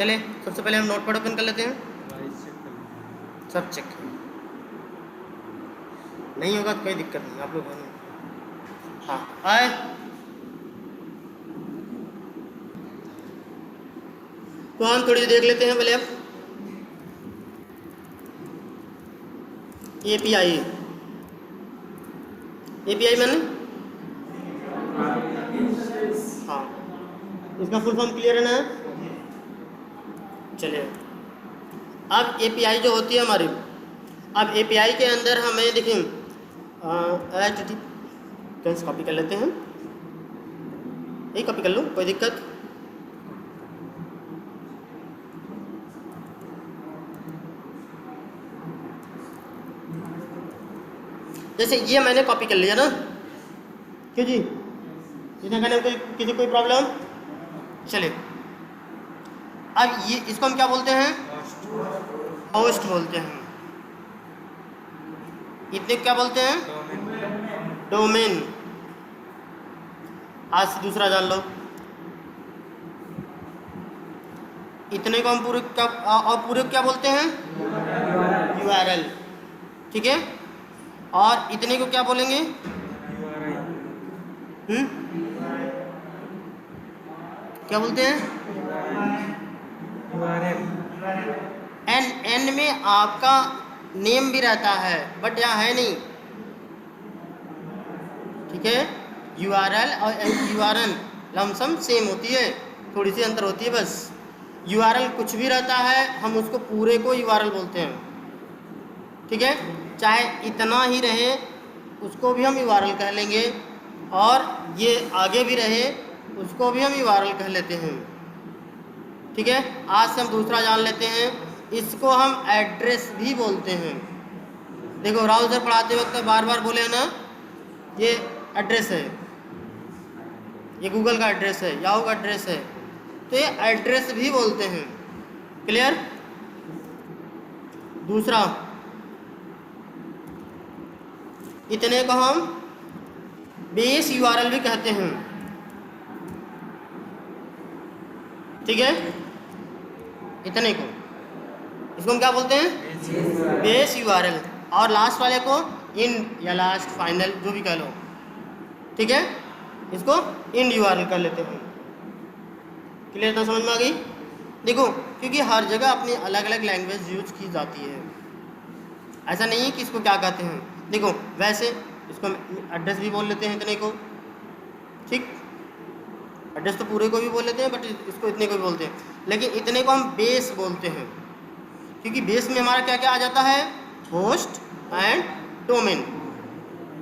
चले सबसे पहले हम नोटपैड ओपन कर लेते हैं, सब चेक नहीं होगा तो कोई दिक्कत नहीं, आप लोग हाँ आए। तो हम थोड़ी देख लेते हैं पहले अब एपीआई। एपीआई मैंने हाँ, इसका फुल फॉर्म क्लियर है ना? चलिए अब एपीआई जो होती है हमारी, अब एपीआई के अंदर हमें देखें HTTP कॉपी कर लेते हैं, यही कॉपी कर लो कोई दिक्कत। जैसे ये मैंने कॉपी कर लिया ना, क्यों जी, इतना करने में किसी कोई प्रॉब्लम? चलिए अब ये इसको हम क्या बोलते हैं? होस्ट बोलते हैं। इतने क्या बोलते हैं? डोमेन। आज से दूसरा जान लो, इतने को हम पूरे क्या और पूरे क्या बोलते हैं? URL। ठीक है, और इतने को क्या बोलेंगे? क्या बोलते हैं? एन में आपका नेम भी रहता है बट यहाँ है नहीं, ठीक है। URL और URL लमसम सेम होती है, थोड़ी सी अंतर होती है बस। URL कुछ भी रहता है हम उसको पूरे को URL बोलते हैं, ठीक है। चाहे इतना ही रहे उसको भी हम URL कह लेंगे, और ये आगे भी रहे उसको भी हम URL कह लेते हैं, ठीक है। आज से हम दूसरा जान लेते हैं, इसको हम एड्रेस भी बोलते हैं। देखो ब्राउज़र पढ़ाते वक्त बार बार बोले ना, ये एड्रेस है, ये गूगल का एड्रेस है, याहू का एड्रेस है, तो ये एड्रेस भी बोलते हैं। क्लियर? दूसरा, इतने को हम बेस URL भी कहते हैं, ठीक है। इतने को इसको हम क्या बोलते हैं? Base URL। और लास्ट वाले को इंड या लास्ट फाइनल जो भी कह लो, ठीक है, इसको इंड URL कर लेते हैं। क्लियर था? समझ में आ गई? देखो क्योंकि हर जगह अपनी अलग अलग लैंग्वेज यूज की जाती है, ऐसा नहीं है कि इसको क्या कहते हैं। देखो वैसे इसको एड्रेस भी बोल लेते हैं इतने को, ठीक, एड्रेस तो पूरे को भी बोल लेते हैं बट इसको इतने को भी बोलते हैं, लेकिन इतने को हम बेस बोलते हैं क्योंकि बेस में हमारा क्या क्या आ जाता है? होस्ट एंड डोमेन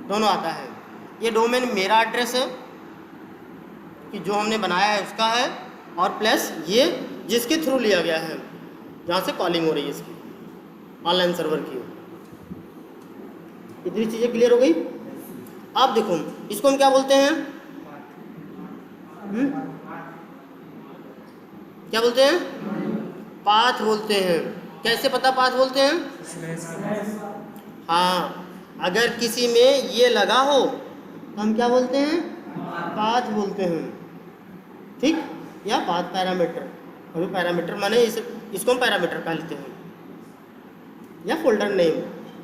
दोनों आता है। ये डोमेन मेरा एड्रेस है कि जो हमने बनाया है उसका है, और प्लस ये जिसके थ्रू लिया गया है, जहाँ से कॉलिंग हो रही है इसकी, ऑनलाइन सर्वर की। इतनी चीज़ें क्लियर हो गई? अब देखो इसको हम क्या बोलते हैं? क्या बोलते हैं? पाथ बोलते हैं। कैसे पता पाथ बोलते हैं? हाँ, अगर किसी में ये लगा हो तो हम क्या बोलते हैं? पाथ बोलते हैं, ठीक, या पाथ पैरामीटर। अभी पैरामीटर माने इसको हम पैरामीटर कह लेते हैं, या फोल्डर नेम।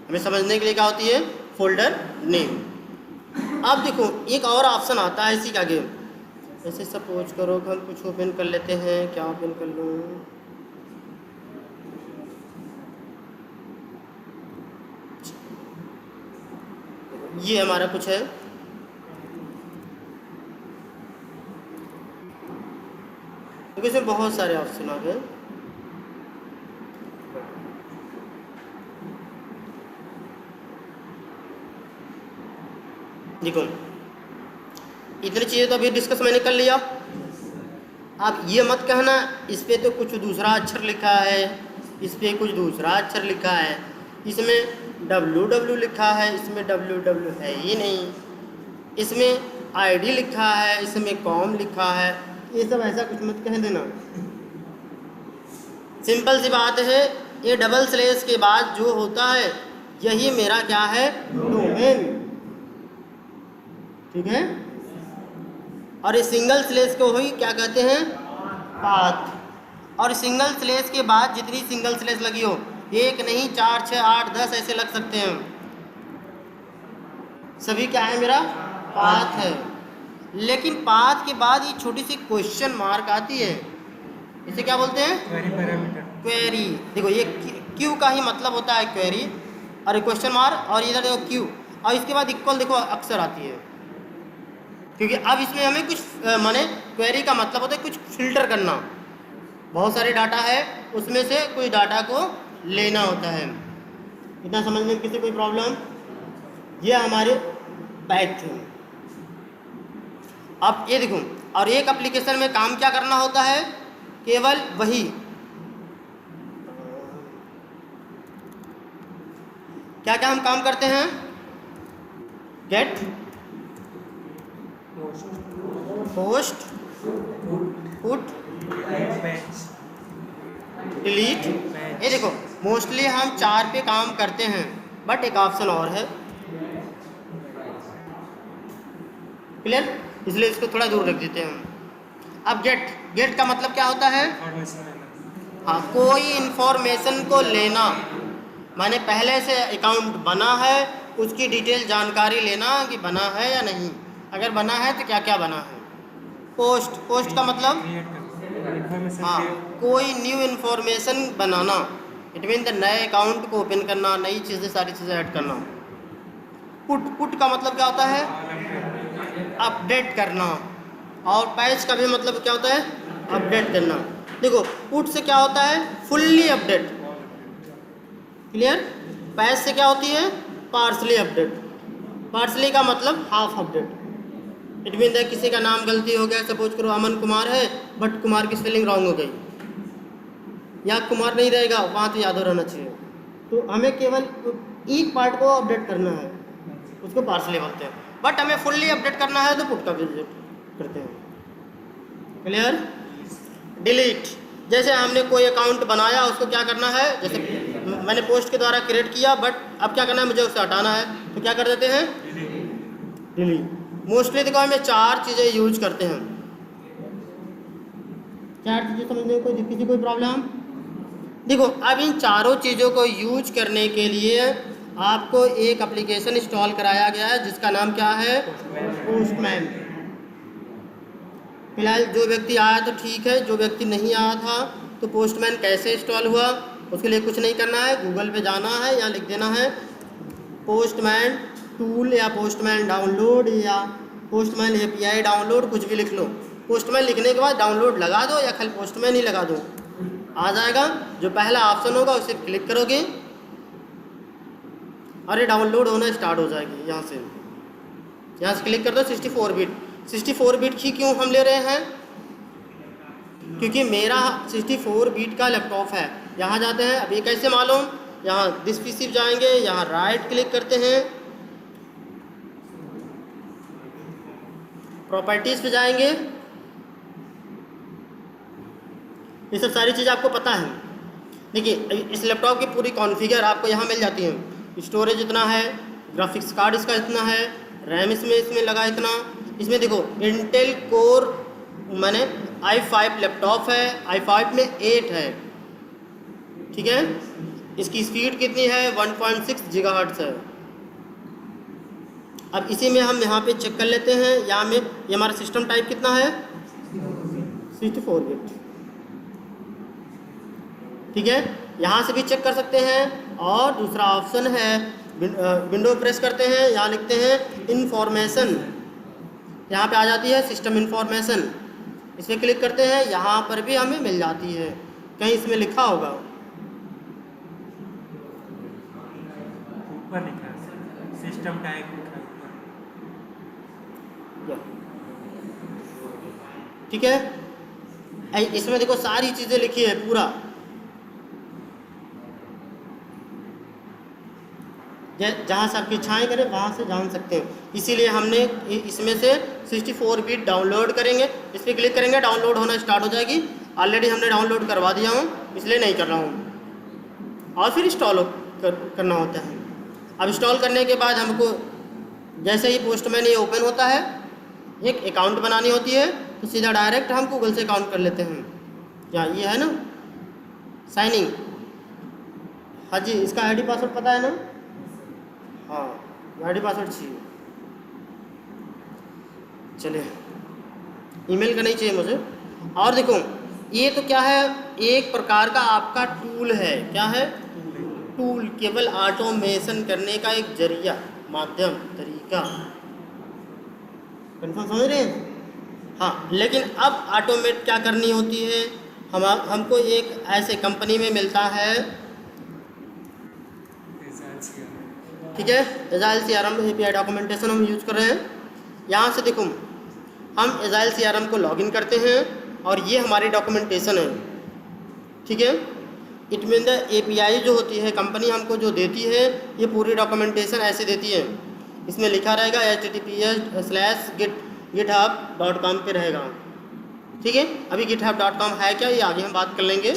हमें समझने के लिए क्या होती है? Folder name. अब देखो एक और ऑप्शन आता है इसी का गेम। ऐसे सपोज करो कि हम कुछ ओपन कर लेते हैं, क्या ओपन कर लूँ? ये हमारा कुछ है, क्योंकि इसमें बहुत सारे ऑप्शन आ गए। देखो इतनी चीज़ें तो अभी डिस्कस मैंने कर लिया। आप ये मत कहना इस पर तो कुछ दूसरा अक्षर लिखा है, इस पर कुछ दूसरा अक्षर लिखा है, इसमें www लिखा है, इसमें www है ही नहीं, इसमें ID लिखा है, इसमें com लिखा है। ये सब ऐसा कुछ मत कह देना। सिंपल सी बात है, ये डबल स्लैश के बाद जो होता है यही मेरा क्या है? डोमेन, ठीक है। और इस सिंगल स्लैश को ही क्या कहते हैं? पाथ। और सिंगल स्लेस के बाद जितनी सिंगल स्लेस लगी हो, एक नहीं 4, 6, 8, 10 ऐसे लग सकते हैं, सभी क्या है मेरा पाथ है। लेकिन पाथ के बाद ये छोटी सी क्वेश्चन मार्क आती है, इसे क्या बोलते हैं? क्वेरी। देखो ये क्यू का ही मतलब होता है क्वेरी, और क्वेश्चन मार्क, और इधर देखो क्यू, और इसके बाद इक्वल देखो अक्सर आती है, क्योंकि अब इसमें हमें कुछ माने क्वेरी का मतलब होता है कुछ फिल्टर करना, बहुत सारे डाटा है उसमें से कुछ डाटा को लेना होता है। इतना समझने में किसी कोई प्रॉब्लम? ये हमारे बैक थे। अब ये देखो, और एक एप्लीकेशन में काम क्या करना होता है? केवल वही क्या क्या हम काम करते हैं? Get, post, put, delete. ये देखो मोस्टली हम 4 पे काम करते हैं, बट एक ऑप्शन और है। क्लियर? इसलिए इसको थोड़ा दूर रख देते हैं। अब गेट का मतलब क्या होता है? हाँ, कोई इन्फॉर्मेशन को लेना, माने पहले से अकाउंट बना है उसकी डिटेल जानकारी लेना कि बना है या नहीं, अगर बना है तो क्या क्या बना है। पोस्ट का मतलब हाँ, कोई new information banana, it mean the नए अकाउंट को ओपन करना, नई चीज़ें सारी चीज़ें ऐड करना। पुट का मतलब क्या होता है? अपडेट करना। और पैच का भी मतलब क्या होता है? अपडेट करना। देखो पुट से क्या होता है? Fully update. क्लियर? पैच से क्या होती है? Partially update. पार्सली का मतलब half update. It mean that किसी का नाम गलती हो गया, सपोज करो अमन कुमार है बट कुमार की स्पेलिंग रॉन्ग हो गई, या कुमार नहीं रहेगा वहाँ तो याद हो रहना चाहिए, तो हमें केवल एक पार्ट को अपडेट करना है, उसको पार्सली बोलते हैं। बट हमें फुल्ली अपडेट करना है तो पुट का विजिट करते हैं। क्लियर? डिलीट, जैसे हमने कोई अकाउंट बनाया उसको क्या करना है, जैसे मैंने पोस्ट के द्वारा क्रिएट किया बट अब क्या करना है, मुझे उसे हटाना है, तो क्या कर देते हैं? डिलीट। मोस्टली देखो हमें 4 चीज़ें यूज करते हैं। 4 चीज़ें समझने को किसी कोई प्रॉब्लम? देखो अब इन चारों चीज़ों को यूज करने के लिए आपको एक एप्लीकेशन इंस्टॉल कराया गया है जिसका नाम क्या है? पोस्टमैन। फिलहाल जो व्यक्ति आया तो ठीक है, जो व्यक्ति नहीं आया था तो पोस्टमैन कैसे इंस्टॉल हुआ, उसके लिए कुछ नहीं करना है, गूगल पे जाना है या लिख देना है पोस्टमैन टूल या पोस्टमैन डाउनलोड या पोस्टमैन API डाउनलोड, कुछ भी लिख लो। पोस्टमैन लिखने के बाद डाउनलोड लगा दो या खाली पोस्टमैन ही लगा दो, आ जाएगा। जो पहला ऑप्शन होगा उसे क्लिक करोगे और ये डाउनलोड होना स्टार्ट हो जाएगी। यहाँ से क्लिक कर दो। 64 बिट ही क्यों हम ले रहे हैं? क्योंकि मेरा 64 बिट का लैपटॉप है। यहाँ जाते हैं, अब ये कैसे मालूम? यहाँ दिस पीसी जाएंगे, यहाँ राइट क्लिक करते हैं, प्रॉपर्टीज़ पे जाएंगे। ये सब सारी चीज़ आपको पता है। देखिए इस लैपटॉप की पूरी कॉन्फ़िगर आपको यहाँ मिल जाती है। स्टोरेज इतना है, ग्राफिक्स कार्ड इसका इतना है, रैम इसमें लगा इतना। इसमें देखो इंटेल कोर माने i5 लैपटॉप है, i5 में 8 है, ठीक है। इसकी स्पीड कितनी है? 1.6 GHz है। अब इसी में हम यहाँ पे चेक कर लेते हैं। यहाँ में ये हमारा सिस्टम टाइप कितना है? 64 बिट, ठीक है। यहाँ से भी चेक कर सकते हैं। और दूसरा ऑप्शन है विंडो प्रेस करते हैं, यहाँ लिखते हैं इन्फॉर्मेशन, यहाँ पे आ जाती है सिस्टम इन्फॉर्मेशन, इस पर क्लिक करते हैं। यहाँ पर भी हमें मिल जाती है, कहीं इसमें लिखा होगा ऊपर लिखा है सिस्टम टाइप, ठीक है। इसमें देखो सारी चीज़ें लिखी है पूरा, जहाँ से आपकी इच्छाएँ करें वहाँ से जान सकते हैं। इसीलिए हमने इसमें से 64 बिट डाउनलोड करेंगे, इस पर क्लिक करेंगे, डाउनलोड होना स्टार्ट हो जाएगी। ऑलरेडी हमने डाउनलोड करवा दिया हूँ, इसलिए नहीं कर रहा हूँ। और फिर इंस्टॉल करना होता है। अब इंस्टॉल करने के बाद हमको जैसे ही पोस्टमैन ये ओपन होता है, एक अकाउंट बनानी होती है, तो सीधा डायरेक्ट हम गूगल से अकाउंट कर लेते हैं। क्या ये है ना? साइनिंग। हाँ जी, इसका आईडी पासवर्ड पता है ना? हाँ, आईडी पासवर्ड चाहिए। चलिए, ईमेल का नहीं चाहिए मुझे। और देखो, ये तो क्या है, एक प्रकार का आपका टूल है। क्या है? टूल, केवल ऑटोमेशन करने का एक जरिया, माध्यम, तरीका। कन्फर्म समझ रहे हैं? हाँ, लेकिन अब ऑटोमेट क्या करनी होती है, हमको एक ऐसे कंपनी में मिलता है, ठीक है, एजाइल सीआरएम एपीआई डॉक्यूमेंटेशन हम यूज कर रहे हैं। यहाँ से देखो, हम एजाइल सीआरएम को लॉगिन करते हैं और ये हमारी डॉक्यूमेंटेशन है, ठीक है। इट मीन द एपीआई जो होती है कंपनी हमको जो देती है, ये पूरी डॉक्यूमेंटेशन ऐसे देती है। इसमें लिखा रहेगा https:/github.com पे रहेगा, ठीक है। अभी github.com है क्या, ये आगे हम बात कर लेंगे,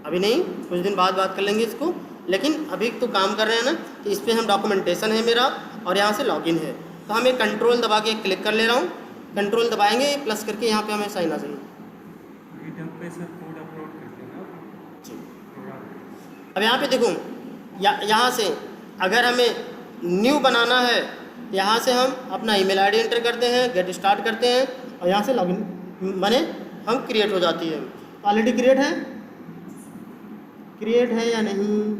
अभी नहीं, कुछ दिन बाद बात कर लेंगे इसको। लेकिन अभी तो काम कर रहे हैं ना, तो इस पर हम डॉक्यूमेंटेशन है मेरा और यहाँ से लॉगिन है। तो हमें कंट्रोल दबा के क्लिक कर ले रहा हूँ, कंट्रोल दबाएंगे प्लस करके यहाँ पे हमें साइन आ जाएगी। अब यहाँ पे देखो, यहाँ से अगर हमें न्यू बनाना है, यहाँ से हम अपना ईमेल आईडी एंटर करते हैं, गेट स्टार्ट करते हैं और यहाँ से लॉगिन बने हम क्रिएट हो जाती है। ऑलरेडी क्रिएट है या नहीं?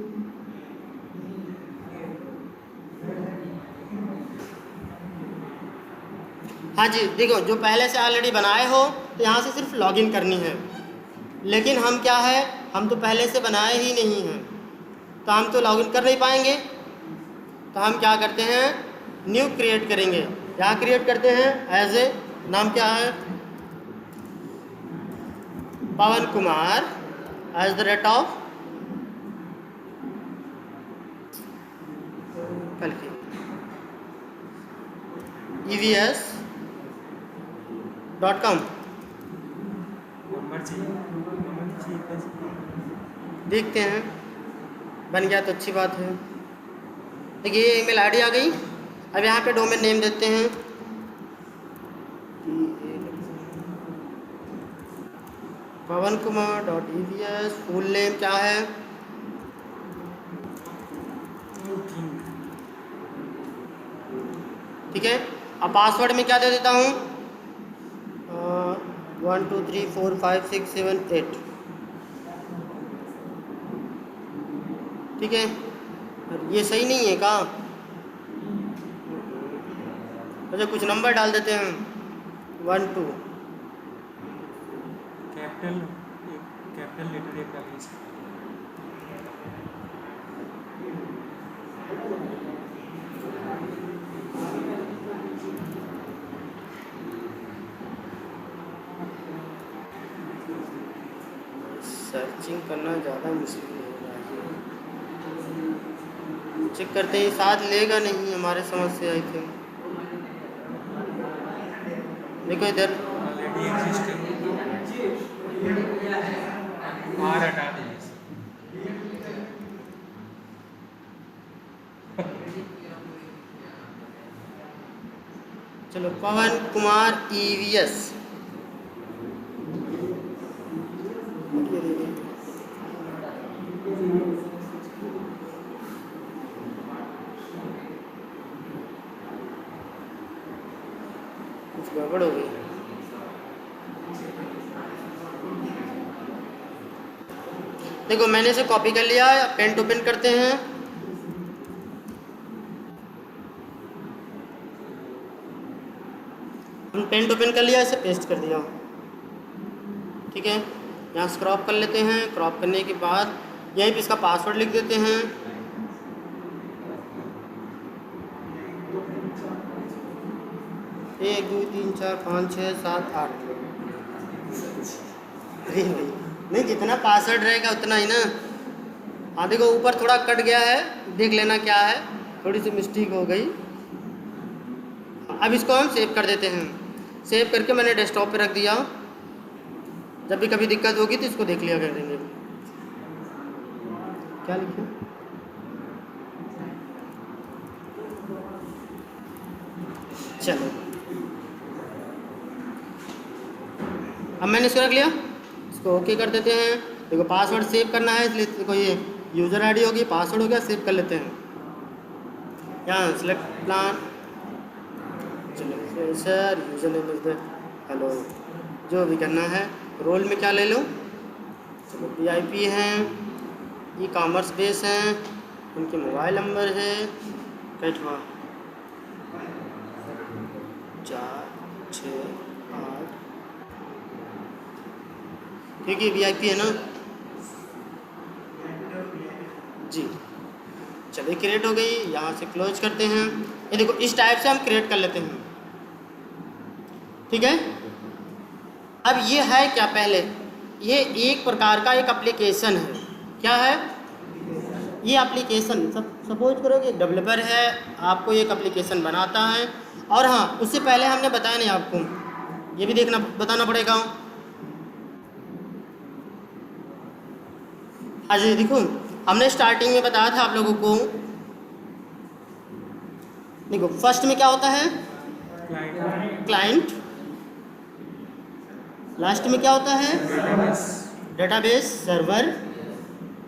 हाँ जी, देखो, जो पहले से ऑलरेडी बनाए हो तो यहाँ से सिर्फ लॉगिन करनी है। लेकिन हम क्या है, हम तो पहले से बनाए ही नहीं हैं, तो हम तो लॉगिन कर नहीं पाएंगे। तो हम क्या करते हैं, न्यू क्रिएट करेंगे। क्या क्रिएट करते हैं, एज ए, नाम क्या है, पवन कुमार @, कल की evs.com। देखते हैं, बन गया तो अच्छी बात है। देखिए, ये ईमेल आईडी आ गई। अब यहाँ पे डोमेन नेम देते हैं, pavankumar.evs। फुल नेम क्या है, ठीक है। अब पासवर्ड में क्या दे देता हूँ, 1 2 3 4 5 6 7 8, ठीक है। ये सही नहीं है का, अच्छा कुछ नंबर डाल देते हैं, 1 2, कैपिटल लेटर एक डालिए। सर्चिंग करना ज़्यादा मुश्किल हो रहा है। चेक करते ही साथ लेगा नहीं, हमारे समझ से आई थिंक। देखो इधर ऑलरेडी एग्जिस्ट है, और हटा दीजिए। चलो, पवन कुमार EVS, कुछ गड़बड़ हो गई। देखो, मैंने इसे कॉपी कर लिया, पेन टू पेन करते हैं। हम पेन टू पेन कर लिया, इसे पेस्ट कर दिया, ठीक है। यहाँ से क्रॉप कर लेते हैं, क्रॉप करने के बाद यहीं पे इसका पासवर्ड लिख देते हैं। एक 2 3 4 5 6 7 8। अरे भाई नहीं, जितना पासवर्ड रहेगा उतना ही ना। हाँ देखो, ऊपर थोड़ा कट गया है, देख लेना क्या है, थोड़ी सी मिस्टेक हो गई। अब इसको हम सेव कर देते हैं। सेव करके मैंने डेस्कटॉप पे रख दिया, जब भी कभी दिक्कत होगी तो इसको देख लिया करेंगे। क्या लिखे, चलो अब मैंने इसको रख लिया, इसको ओके कर देते हैं। देखो पासवर्ड सेव करना है, इसलिए देखो ये यूज़र आईडी होगी, पासवर्ड हो गया, सेव कर लेते हैं। यहाँ सेलेक्ट प्लान, चलो sir user name is the hello, जो भी करना है। रोल में क्या ले लूँ, चलो VIP हैं, ई-कॉमर्स बेस हैं, उनके मोबाइल नंबर है कैटवा 4 6 8, ठीक है VIP है ना जी। चलिए क्रिएट हो गई, यहाँ से क्लोज करते हैं। ये देखो इस टाइप से हम क्रिएट कर लेते हैं, ठीक है। अब ये है क्या, पहले ये एक प्रकार का एक एप्लीकेशन है। क्या है ये एप्लीकेशन, सपोज करो कि एक डेवलपर है, आपको एक एप्लीकेशन बनाता है। और हाँ, उससे पहले हमने बताया नहीं आपको, ये भी बताना पड़ेगा। आज देखो हमने स्टार्टिंग में बताया था आप लोगों को, देखो फर्स्ट में क्या होता है क्लाइंट, लास्ट में क्या होता है डेटाबेस सर्वर,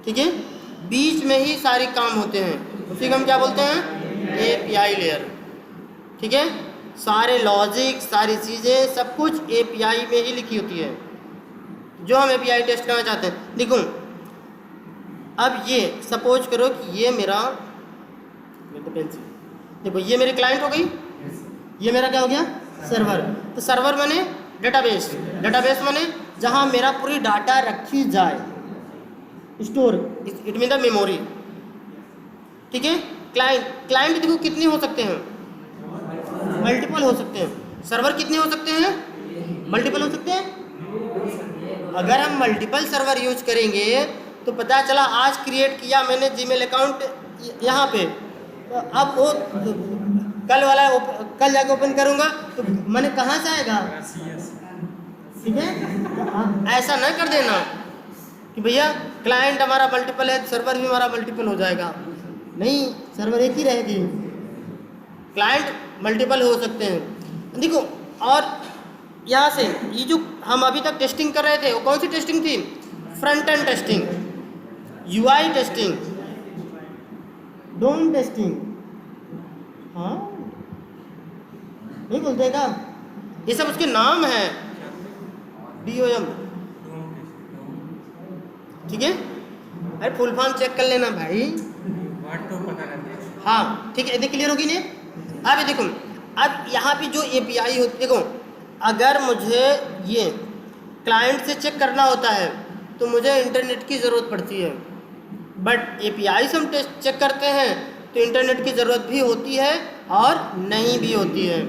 ठीक है। बीच में ही सारे काम होते हैं, उसी को हम क्या बोलते हैं API लेयर, ठीक है। सारे लॉजिक, सारी चीज़ें, सब कुछ API में ही लिखी होती है, जो हम API टेस्ट करना चाहते हैं। देखो अब ये सपोज करो कि ये मेरा पेंसिल, देखो ये मेरी क्लाइंट हो गई, ये मेरा क्या हो गया सर्वर। तो सर्वर माने डेटाबेस, डेटाबेस माने जहाँ मेरा पूरी डाटा रखी जाए, store, it mean the memory, ठीक है। क्लाइंट, क्लाइंट देखो कितने हो सकते हैं, मल्टीपल हो सकते हैं। सर्वर कितने हो सकते हैं, मल्टीपल हो सकते हैं। अगर हम मल्टीपल सर्वर यूज करेंगे तो पता चला आज क्रिएट किया मैंने जीमेल अकाउंट यहाँ पे, तो अब वो कल जाके ओपन करूँगा तो मैंने कहाँ से आएगा, ठीक है। तो ऐसा ना कर देना कि भैया क्लाइंट हमारा मल्टीपल है, सर्वर भी हमारा मल्टीपल हो जाएगा। नहीं, सर्वर एक ही रहेगी, क्लाइंट मल्टीपल हो सकते हैं। देखो और यहाँ से ये जो हम अभी तक टेस्टिंग कर रहे थे, वो कौन सी टेस्टिंग थी, front end testing, UI testing, DOM testing, हाँ नहीं बोलते क्या, ये सब उसके नाम है, DOM, ठीक है। अरे फुल फॉर्म चेक कर लेना भाई, हाँ ठीक है। ये क्लियर होगी नहीं। अब ये देखो, अब यहाँ पे जो API होती, देखो अगर मुझे ये क्लाइंट से चेक करना होता है तो मुझे इंटरनेट की ज़रूरत पड़ती है, बट API से हम चेक करते हैं तो इंटरनेट की ज़रूरत भी होती है और नहीं भी होती है।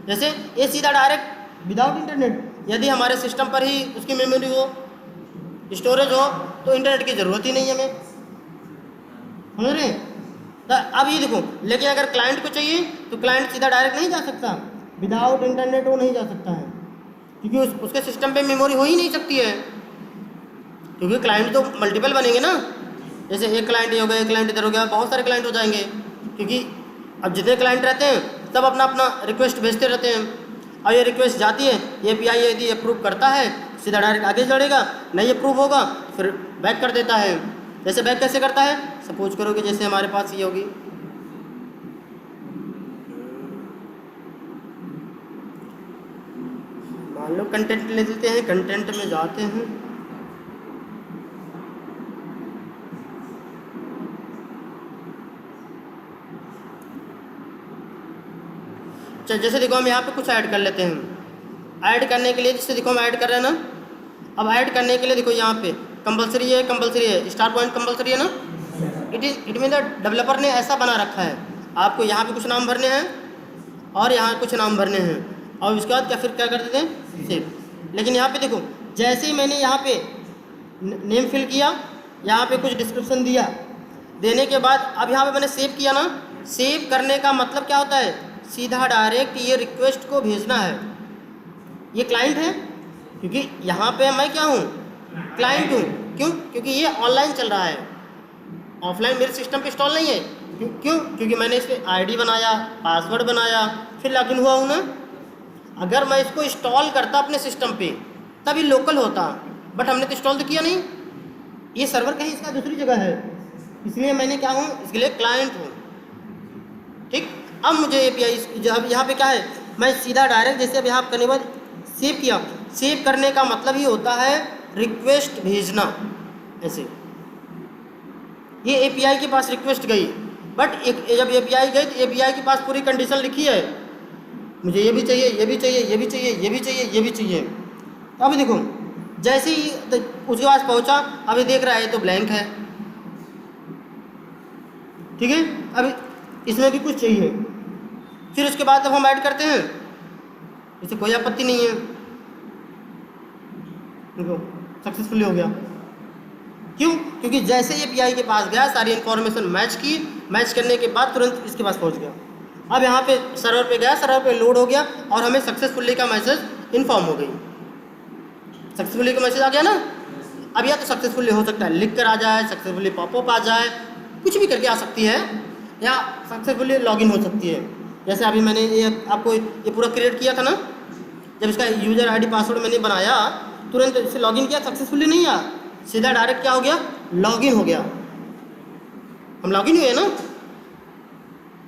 जैसे ये सीधा डायरेक्ट विदाउट इंटरनेट, यदि हमारे सिस्टम पर ही उसकी मेमोरी हो, स्टोरेज हो, तो इंटरनेट की ज़रूरत ही नहीं है हमें, समझ रहे। तो अब ये देखो, लेकिन अगर क्लाइंट को चाहिए तो क्लाइंट सीधा डायरेक्ट नहीं जा सकता, विदाउट इंटरनेट वो नहीं जा सकता है, क्योंकि उसके सिस्टम पे मेमोरी हो ही नहीं सकती है, क्योंकि क्लाइंट तो मल्टीपल बनेंगे ना। जैसे एक क्लाइंट ये हो गया, एक क्लाइंट इधर हो गया, बहुत सारे क्लाइंट हो जाएंगे, क्योंकि अब जितने क्लाइंट रहते हैं सब अपना अपना रिक्वेस्ट भेजते रहते हैं। और ये रिक्वेस्ट जाती है, API यदि अप्रूव करता है सीधा डायरेक्ट आगे चढ़ेगा, नहीं अप्रूव होगा फिर बैक कर देता है। जैसे बैक कैसे करता है, सपोज करो कि जैसे हमारे पास ये होगी, मान लो कंटेंट ले लेते हैं, कंटेंट में जाते हैं, जैसे देखो हम यहाँ पे कुछ ऐड कर लेते हैं। ऐड करने के लिए जैसे देखो हम ऐड कर रहे हैं ना, अब ऐड करने के लिए देखो यहाँ पे कंपलसरी है, स्टार पॉइंट कंपलसरी है ना। इट मीन द डेवलपर ने ऐसा बना रखा है, आपको यहाँ पे कुछ नाम भरने हैं और यहाँ कुछ नाम भरने हैं, और उसके बाद फिर क्या कर देते हैं सेव। लेकिन यहाँ पे देखो, जैसे ही मैंने यहाँ पे नेम फिल किया, यहाँ पे कुछ डिस्क्रिप्शन दिया, देने के बाद अब यहाँ पे मैंने सेव किया ना, सेव करने का मतलब क्या होता है, सीधा डायरेक्ट ये रिक्वेस्ट को भेजना है। ये क्लाइंट है, क्योंकि यहाँ पे मैं क्या हूँ, क्लाइंट हूँ। क्यों, क्योंकि ये ऑनलाइन चल रहा है, ऑफलाइन मेरे सिस्टम पे इंस्टॉल नहीं है। क्यों, क्योंकि मैंने इस पर ID बनाया, पासवर्ड बनाया, फिर लॉगिन हुआ हूँ ना। अगर मैं इसको इंस्टॉल करता अपने सिस्टम पे तभी लोकल होता, बट हमने तो इंस्टॉल तो किया नहीं, ये सर्वर कहीं इसका दूसरी जगह है, इसलिए मैंने क्या हूँ, इसके लिए क्लाइंट हूँ। ठीक, अब मुझे एपीआई जब यहाँ पे क्या है, मैं सीधा डायरेक्ट जैसे अब यहाँ करने के बाद सेव किया, सेव करने का मतलब ही होता है रिक्वेस्ट भेजना। ऐसे ये एपीआई के पास रिक्वेस्ट गई, बट जब एपीआई गई तो एपीआई के पास पूरी कंडीशन लिखी है, मुझे ये भी चाहिए, ये भी चाहिए, ये भी चाहिए, ये भी चाहिए, ये भी चाहिए। तो अभी देखो जैसे ही उसके पास पहुंचा, अभी देख रहा है तो ब्लैंक है। ठीक है, अभी इसमें भी कुछ चाहिए, फिर उसके बाद जब हम ऐड करते हैं इसे कोई आपत्ति नहीं है, देखो सक्सेसफुली हो गया। क्यों? क्योंकि जैसे ये पीआई के पास गया, सारी इन्फॉर्मेशन मैच की, मैच करने के बाद तुरंत इसके पास पहुंच गया। अब यहाँ पे सर्वर पे गया, सर्वर पे लोड हो गया और हमें सक्सेसफुली का मैसेज इन्फॉर्म हो गई। सक्सेसफुली का मैसेज आ गया ना। अब या तो सक्सेसफुली हो सकता है लिख कर आ जाए, सक्सेसफुली पॉपअप आ जाए, कुछ भी करके आ सकती है, या सक्सेसफुली लॉगिन हो सकती है। जैसे अभी मैंने ये आपको ये पूरा क्रिएट किया था ना, जब इसका यूज़र आईडी पासवर्ड मैंने बनाया, तुरंत इसे लॉगिन किया, सक्सेसफुली नहीं आया, सीधा डायरेक्ट क्या हो गया, लॉगिन हो गया। हम लॉगिन हुए ना,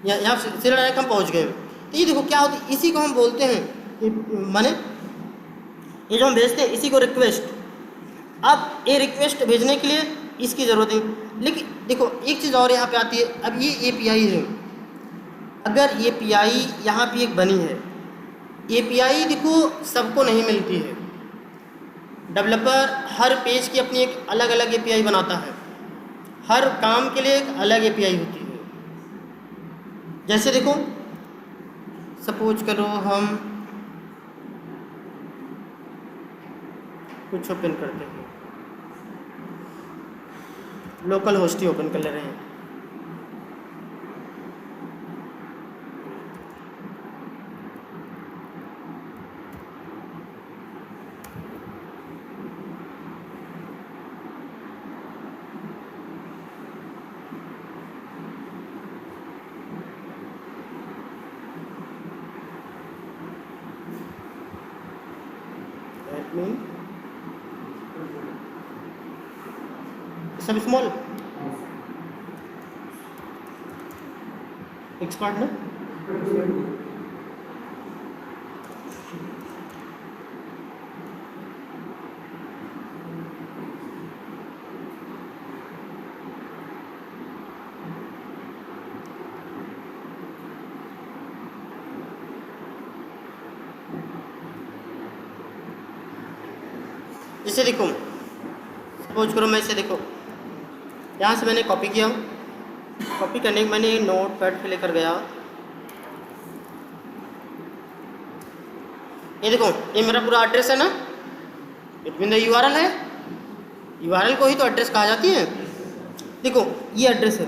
यहाँ सीधा डायरेक्ट हम पहुँच गए। तो ये देखो क्या होता है, इसी को हम बोलते हैं, माने ये जो हम भेजते हैं इसी को रिक्वेस्ट। अब ये रिक्वेस्ट भेजने के लिए इसकी ज़रूरत है, लेकिन देखो एक चीज़ और यहाँ पे आती है। अब ये एपीआई है, अगर ये एपीआई यहाँ पे एक बनी है, एपीआई देखो सबको नहीं मिलती है। डेवलपर हर पेज की अपनी एक अलग अलग एपीआई बनाता है, हर काम के लिए एक अलग एपीआई होती है। जैसे देखो सपोज करो हम कुछ ओपन करते हैं, लोकल होस्ट ही ओपन कर ले रहे हैं। सब स्मॉल एक्सपर्ट ना, जैसे देखो सपोज करो मैं इसे देखो यहाँ से मैंने कॉपी किया, कॉपी करने के मैंने नोट पैड पे लेकर गया। ये देखो ये मेरा पूरा एड्रेस है ना, इट मीन द यूआरएल है, यूआरएल को ही तो एड्रेस कहा जाती है। देखो ये एड्रेस है,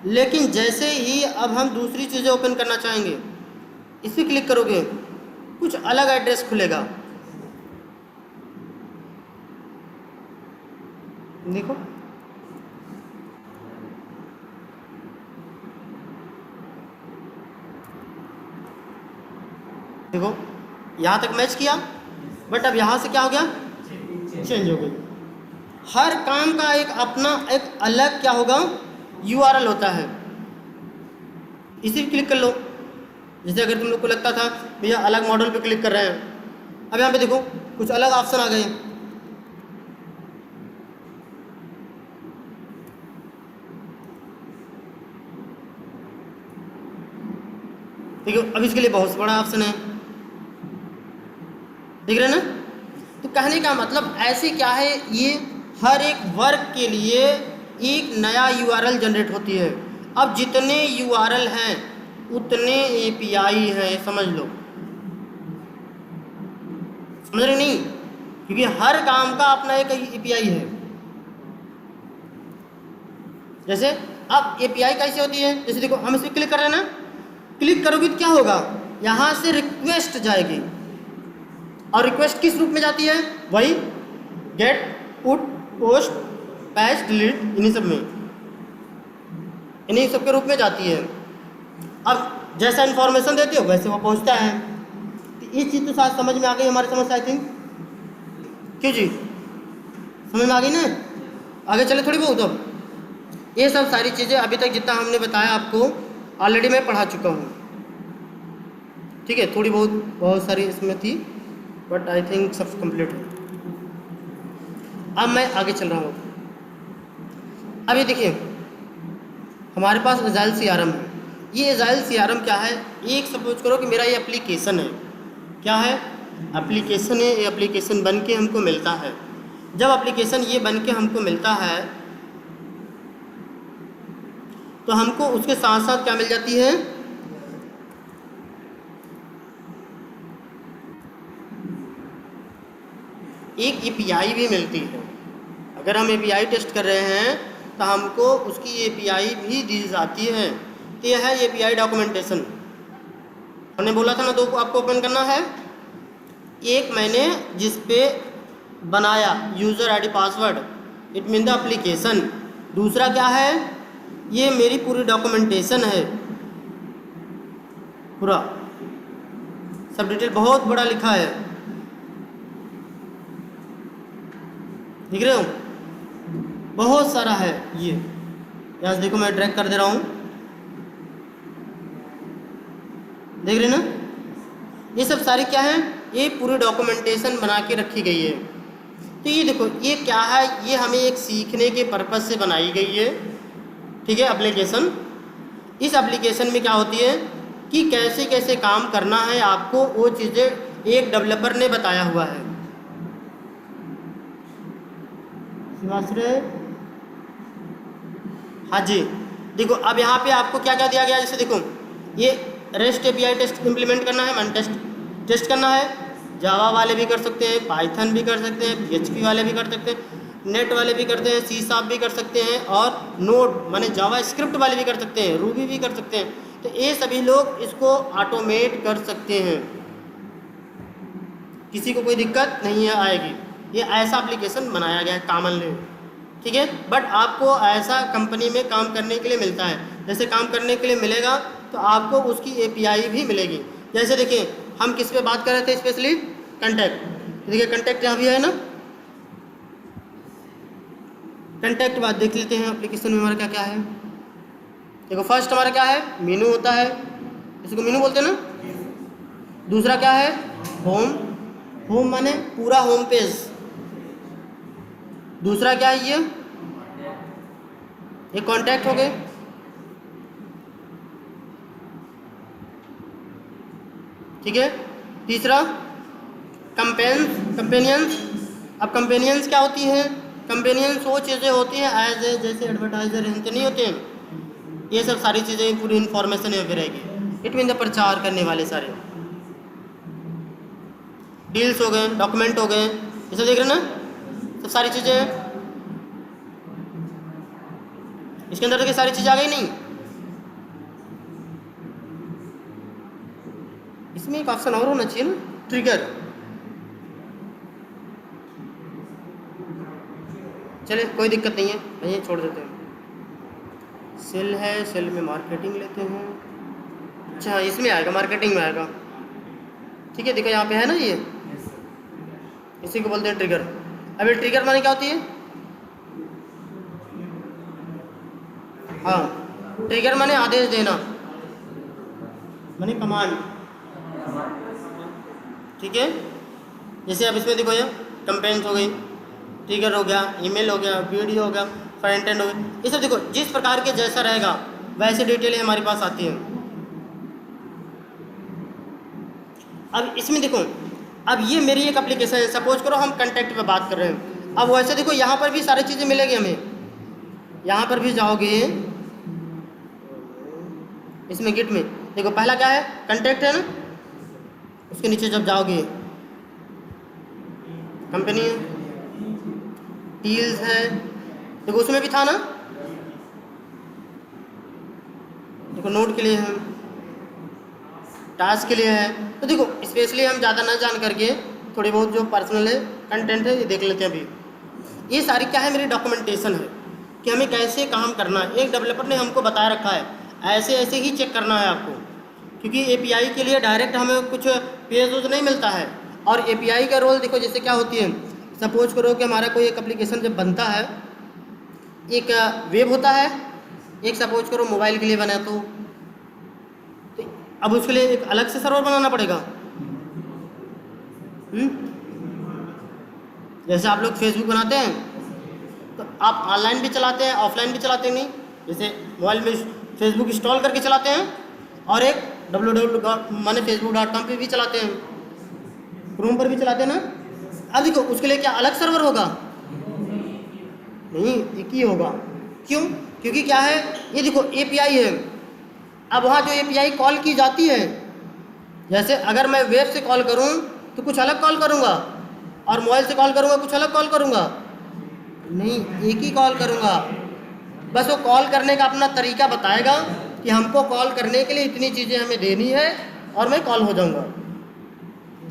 लेकिन जैसे ही अब हम दूसरी चीज़ें ओपन करना चाहेंगे, इस पर क्लिक करोगे कुछ अलग एड्रेस खुलेगा। देखो देखो यहाँ तक मैच किया, बट अब यहाँ से क्या हो गया, चेंज हो गई। हर काम का एक अपना एक अलग क्या होगा, यूआरएल होता है। इसी पे क्लिक कर लो। जैसे अगर तुम लोग को लगता था भैया अलग मॉडल पे क्लिक कर रहे हैं, अब यहाँ पे देखो कुछ अलग ऑप्शन आ गए। ठीक है, अब इसके लिए बहुत बड़ा ऑप्शन है, देख रहे हैं ना। तो कहने का मतलब ऐसे क्या है, ये हर एक वर्क के लिए एक नया यूआरएल जनरेट होती है। अब जितने यूआरएल हैं उतने एपीआई हैं, समझ लो। समझ रहे नहीं, क्योंकि हर काम का अपना एक एपीआई है। जैसे अब एपीआई कैसे होती है, जैसे देखो हम इस पर क्लिक कर रहे हैं ना, क्लिक करोगे तो क्या होगा, यहाँ से रिक्वेस्ट जाएगी, और रिक्वेस्ट किस रूप में जाती है, वही get, put, post, patch, delete, इन्हीं सब में, इन्हीं सब के रूप में जाती है। अब जैसा इन्फॉर्मेशन देते हो वैसे वो पहुँचता है। तो ये चीज़ तो शायद समझ में आ गई हमारी समझ, आई थिंक। क्यों जी, समझ में आ गई ना। आगे चले थोड़ी बहुत। अब ये सब सारी चीज़ें अभी तक जितना हमने बताया आपको ऑलरेडी मैं पढ़ा चुका हूँ, ठीक है। थोड़ी बहुत सारी इसमें थी, बट आई थिंक सब कंप्लीट है। अब मैं आगे चल रहा हूँ। अब ये देखिए हमारे पास एजाइल सीआरएम है। ये एजाइल सीआरएम क्या है, एक सपोज करो कि मेरा ये एप्लीकेशन है, क्या है, एप्लीकेशन है। ये एप्लीकेशन बन के हमको मिलता है। जब एप्लीकेशन ये बन के हमको मिलता है तो हमको उसके साथ साथ क्या मिल जाती है, एक एपीआई भी मिलती है। अगर हम एपीआई टेस्ट कर रहे हैं तो हमको उसकी एपीआई भी दी जाती है। तो यह है एपीआई डॉक्यूमेंटेशन। हमने बोला था ना, दो को आपको ओपन करना है। एक मैंने जिस पे बनाया user ID password, it mean the application. दूसरा क्या है, ये मेरी पूरी डॉक्यूमेंटेशन है, पूरा सब डिटेल बहुत बड़ा लिखा है, दिख रहे हो, बहुत सारा है। ये यहाँ देखो मैं ड्रैग कर दे रहा हूँ, देख रहे ना। ये सब सारी क्या है, ये पूरी डॉक्यूमेंटेशन बना के रखी गई है। तो ये देखो ये क्या है, ये हमें एक सीखने के पर्पज़ से बनाई गई है, ठीक है, एप्लीकेशन। इस एप्लीकेशन में क्या होती है कि कैसे कैसे काम करना है आपको, वो चीज़ें एक डेवलपर ने बताया हुआ है। शिवाश्रय, हाँ जी, देखो अब यहाँ पे आपको क्या क्या दिया गया, जैसे देखो ये रेस्ट एपीआई टेस्ट इम्प्लीमेंट करना है, मान टेस्ट करना है। जावा वाले भी कर सकते हैं, पाइथन भी कर सकते हैं, पीएचपी वाले भी कर सकते हैं, नेट वाले भी करते हैं, सी शार्प भी कर सकते हैं, और नोड माने जावा स्क्रिप्ट वाले भी कर सकते हैं, रूबी भी कर सकते हैं। तो ये सभी लोग इसको ऑटोमेट कर सकते हैं, किसी को कोई दिक्कत नहीं आएगी। ये ऐसा एप्लीकेशन बनाया गया है कॉमनली, ठीक है। बट आपको ऐसा कंपनी में काम करने के लिए मिलता है, जैसे काम करने के लिए मिलेगा तो आपको उसकी एपीआई भी मिलेगी। जैसे देखिए हम किस पे बात कर रहे थे, स्पेशली कंटैक्ट। देखिए कंटैक्ट यहाँ भी है ना, कंटैक्ट बात देख लेते हैं एप्लीकेशन में हमारा क्या क्या है। देखो फर्स्ट हमारा क्या है, मेनू होता है, इसको मेनू बोलते हैं ना। दूसरा क्या है, होम, होम माने पूरा होम पेज। दूसरा क्या है, ये कॉन्टैक्ट हो गए। ठीक है। तीसरा कंपेनियंस। अब कंपेनियंस क्या होती हैं, कंपेनियंस वो चीज़ें होती हैं एज ए, जैसे एडवर्टाइजर हिंट नहीं होते हैं, ये सब सारी चीज़ें पूरी इन्फॉर्मेशन यहाँ पे रहेगी। इट मीन द प्रचार करने वाले सारे डील्स हो गए, डॉक्यूमेंट हो गए, ये सब देख रहे हैं ना, सब सारी चीज़ें हैं। इसके अंदर देखिए सारी चीज़ें आ गई नहीं। इसमें एक ऑप्शन और होना चाहिए ना, ट्रिगर। चलिए कोई दिक्कत नहीं है, ये छोड़ देते हैं। सेल है, सेल में मार्केटिंग लेते हैं। अच्छा इसमें आएगा, मार्केटिंग में आएगा, ठीक है। देखो यहाँ पे है ना, ये इसी को बोलते हैं ट्रिगर। अब ये ट्रिगर माने क्या होती है, हाँ ट्रिगर माने आदेश देना, माने कमांड, ठीक है। जैसे अब इसमें देखो ये कंपेन्स हो गई, ट्रिगर हो गया, ईमेल हो गया, वीडियो हो गया, फ्रंट एंड हो गया, ये सब देखो जिस प्रकार के जैसा रहेगा वैसे डिटेलें हमारे पास आती हैं। अब इसमें देखो, अब ये मेरी एक एप्लीकेशन है, सपोज करो हम कॉन्टैक्ट पे बात कर रहे हैं। अब वैसे देखो यहाँ पर भी सारी चीज़ें मिलेगी हमें। यहाँ पर भी जाओगे, इसमें गिट में देखो पहला क्या है, कॉन्टैक्ट है ना, उसके नीचे जब जाओगे कंपनी है, डील्स है, देखो उसमें भी था ना, देखो नोट के लिए है, टास्क के लिए है। तो देखो स्पेशली हम ज़्यादा ना जान करके थोड़ी बहुत जो पर्सनल है कंटेंट है ये देख लेते हैं अभी। ये सारी क्या है, मेरी डॉक्यूमेंटेशन है कि हमें कैसे काम करना है। एक डेवलपर ने हमको बताया रखा है, ऐसे ऐसे ही चेक करना है आपको, क्योंकि एपीआई के लिए डायरेक्ट हमें कुछ पेज वेज नहीं मिलता है। और एपीआई का रोल देखो जैसे क्या होती है, सपोज करो कि हमारा कोई एक एप्लीकेशन जब बनता है एक वेब होता है, एक सपोज करो मोबाइल के लिए बना तो अब उसके लिए एक अलग से सर्वर बनाना पड़ेगा। जैसे आप लोग फेसबुक बनाते हैं तो आप ऑनलाइन भी चलाते हैं, ऑफलाइन भी चलाते हैं, नहीं जैसे मोबाइल में फेसबुक इंस्टॉल करके चलाते हैं और एक www.facebook.com पे भी चलाते हैं, क्रोम पर भी चलाते हैं ना। अब देखो उसके लिए क्या अलग सर्वर होगा? नहीं, एक ही होगा। क्यों? क्योंकि क्या है, ये देखो API है। अब वहाँ जो API कॉल की जाती है, जैसे अगर मैं वेब से कॉल करूँ तो कुछ अलग कॉल करूँगा और मोबाइल से कॉल करूँगा कुछ अलग कॉल करूँगा, नहीं एक ही कॉल करूँगा। बस वो कॉल करने का अपना तरीका बताएगा कि हमको कॉल करने के लिए इतनी चीज़ें हमें देनी है और मैं कॉल हो जाऊँगा।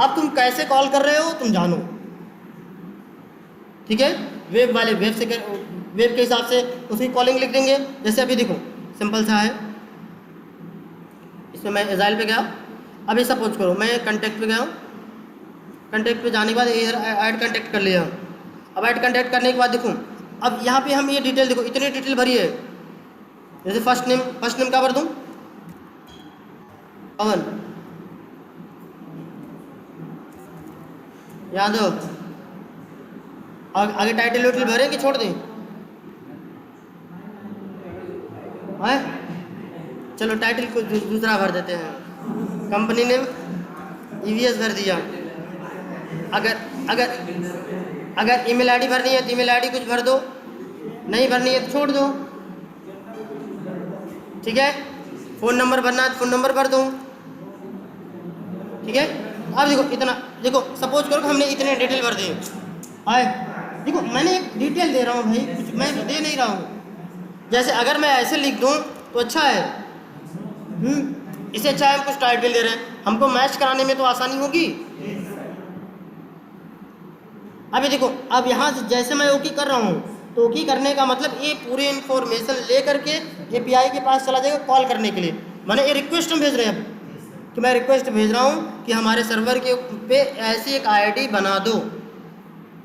अब तुम कैसे कॉल कर रहे हो तुम जानो, ठीक है। वेब वाले वेब के हिसाब से उसकी कॉलिंग लिख देंगे। जैसे अभी देखो सिंपल सा है, इसमें मैं एजाइल पे गया, अभी सपोज करो मैं कंटेक्ट पे गया, कंटेक्ट पे जाने के बाद इधर ऐड कंटेक्ट कर लिया। अब ऐड कंटेक्ट करने के बाद देखो अब यहाँ पे हम ये डिटेल देखो, इतनी डिटेल भरी है। जैसे फर्स्ट नेम क्या भर दूँ? पवन यादव। और आगे टाइटल वाइटल भरे कि छोड़ दें? है चलो टाइटल को दूसरा भर देते हैं। कंपनी नेम EVS भर दिया। अगर ईमेल आईडी भरनी है तो ईमेल आईडी कुछ भर दो, नहीं भरनी है तो छोड़ दो, ठीक है। फ़ोन नंबर भरना है तो फ़ोन नंबर भर दो, ठीक है। अब देखो इतना, देखो सपोज करो कि हमने इतने डिटेल भर दिए। आए देखो मैंने एक डिटेल दे रहा हूँ भाई, कुछ मैं दे नहीं रहा हूँ। जैसे अगर मैं ऐसे लिख दूँ तो अच्छा है, इससे अच्छा है हम कुछ टाइटल दे रहे हैं, हमको मैच कराने में तो आसानी होगी। अभी देखो अब यहाँ से जैसे मैं ओके कर रहा हूँ तो ओके करने का मतलब ये पूरी इन्फॉर्मेशन ले करके API के पास चला जाएगा कॉल करने के लिए। माने ये रिक्वेस्ट हम भेज रहे हैं कि मैं रिक्वेस्ट भेज रहा हूँ कि हमारे सर्वर के पे ऐसी एक ID बना दो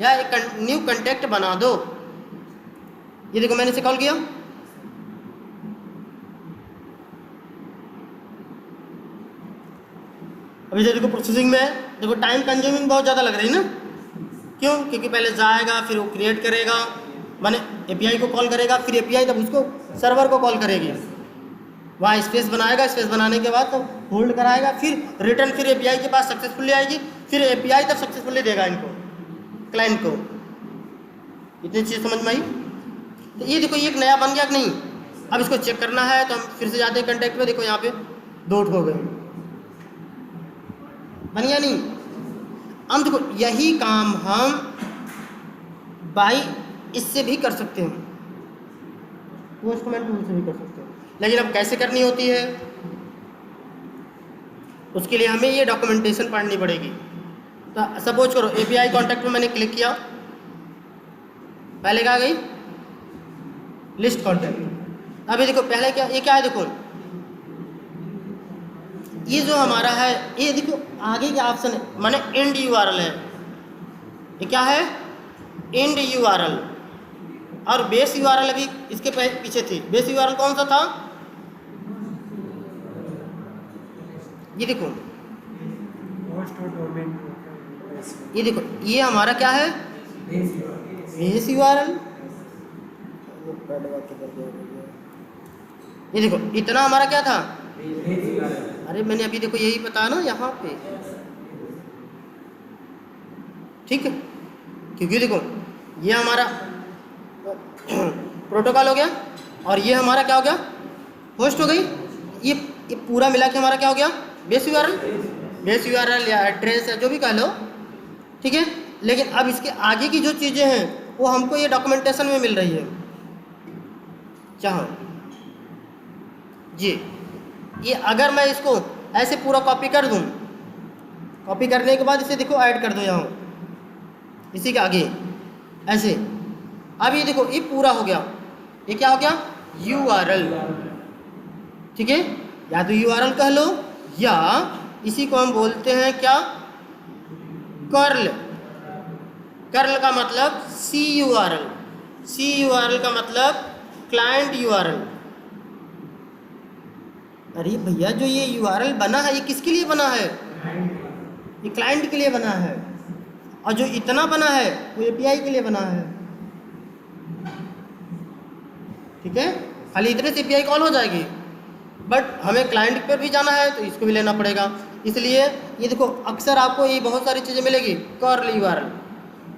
या एक न्यू कंटेक्ट बना दो। ये देखो मैंने इसे कॉल किया, अभी देखो प्रोसेसिंग में है। देखो टाइम कंज्यूमिंग बहुत ज़्यादा लग रही है ना, क्यों? क्योंकि पहले जाएगा फिर वो क्रिएट करेगा, माने API को कॉल करेगा, फिर API तब उसको सर्वर को कॉल करेगी, वहाँ स्पेस बनाएगा, स्पेस बनाने के बाद तो होल्ड कराएगा, फिर रिटर्न फिर API के पास सक्सेसफुली आएगी, फिर API तब सक्सेसफुली देगा इनको क्लाइंट को। इतनी चीज़ समझ में आई? तो ये देखो ये एक नया बन गया कि नहीं। अब इसको चेक करना है तो हम फिर से जाते हैं कंटेक्ट पे, देखो यहाँ पे 2 हो गए, बन गया नहीं। अब देखो यही काम हम बाई इससे भी कर सकते हैं, पोस्ट कमेंट टूल से भी कर सकते हैं, लेकिन अब कैसे करनी होती है उसके लिए हमें ये डॉक्यूमेंटेशन पढ़नी पड़ेगी। तो सपोज करो API कॉन्टैक्ट में मैंने क्लिक किया, पहले क्या गई लिस्ट कॉन्टैक्ट। अभी देखो पहले क्या, ये क्या है देखो, ये जो हमारा है ये देखो आगे के ऑप्शन है, माने एंड URL है। ये क्या है? And URL। और बेस URL अभी इसके पीछे थी। बेस URL कौन सा था? ये देखो, ये देखो ये हमारा क्या है? Base URL। ये देखो इतना हमारा क्या था? अरे मैंने अभी देखो यही बताया ना यहाँ पे, ठीक है। क्योंकि देखो ये हमारा प्रोटोकॉल हो गया और ये हमारा क्या हो गया? होस्ट हो गई। ये पूरा मिला के हमारा क्या हो गया? बेस URL या एड्रेस या जो भी कह लो, ठीक है। लेकिन अब इसके आगे की जो चीज़ें हैं वो हमको ये डॉक्यूमेंटेशन में मिल रही है। चाहो जी, ये अगर मैं इसको ऐसे पूरा कॉपी कर दूं, कॉपी करने के बाद इसे देखो ऐड कर दो यहाँ इसी के आगे ऐसे। अब ये देखो ये पूरा हो गया। ये क्या हो गया? URL, ठीक है। या तो URL कह लो या इसी को हम बोलते हैं क्या? कर्ल। कर्ल का मतलब CURL। CURL का मतलब क्लाइंट यूआरएल। अरे भैया जो ये यूआरएल बना है ये किसके लिए बना है? ये क्लाइंट के लिए बना है, और जो इतना बना है वो एपीआई के लिए बना है। ठीक है, खाली इतने से एपीआई कॉल हो जाएगी, बट हमें क्लाइंट पर भी जाना है तो इसको भी लेना पड़ेगा। इसलिए ये देखो अक्सर आपको ये बहुत सारी चीज़ें मिलेगी। कर्ल यूआरएल,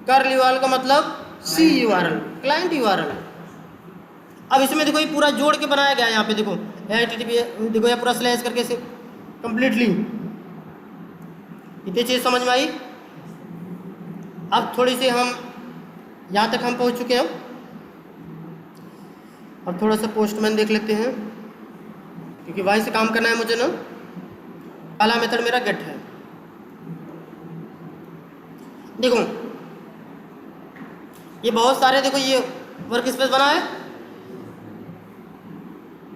कर्ल यूआरएल का मतलब सी यूआरएल, क्लाइंट यूआरएल। अब इसमें देखो ये पूरा जोड़ के बनाया गया है। यहाँ पे देखो HTTP, देखो ये पूरा स्लैश करके से कंप्लीटली। इतनी चीज़ समझ में आई? अब थोड़ी सी हम यहाँ तक हम पहुँच चुके हैं। अब थोड़ा सा पोस्टमैन देख लेते हैं, क्योंकि वहीं से काम करना है मुझे ना। पहला मेथड मेरा गेट है। देखो ये बहुत सारे, देखो ये वर्क स्पेस बना है,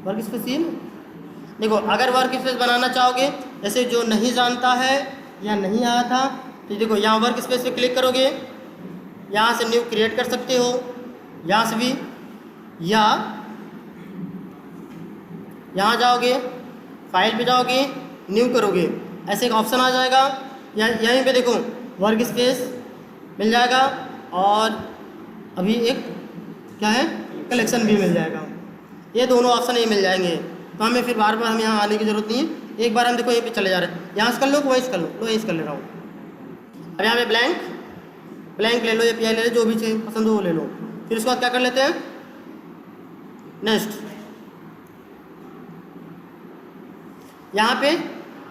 वर्क स्पेस ये ना। देखो अगर वर्क स्पेस बनाना चाहोगे, जैसे जो नहीं जानता है या नहीं आया था, तो देखो यहाँ वर्क स्पेस पे क्लिक करोगे, यहाँ से न्यू क्रिएट कर सकते हो, यहाँ से भी, या यहाँ जाओगे फाइल पे जाओगे न्यू करोगे, ऐसे एक ऑप्शन आ जाएगा। यहीं पे देखो वर्क स्पेस मिल जाएगा, और अभी एक क्या है, कलेक्शन भी मिल जाएगा। ये दोनों ऑप्शन ही मिल जाएंगे, तो हमें फिर बार बार हम यहाँ आने की ज़रूरत नहीं है। एक बार हम देखो यहीं पे चले जा रहे हैं, यहाँ से कर लो, वहीं से कर लो, वहीं से कर ले रहा हूँ। अब यहाँ पे ब्लैंक ले लो, ये पीआई ले लो, जो भी चाहिए पसंद हो वो ले लो। फिर उसके बाद क्या कर लेते हैं, नेक्स्ट। यहाँ पे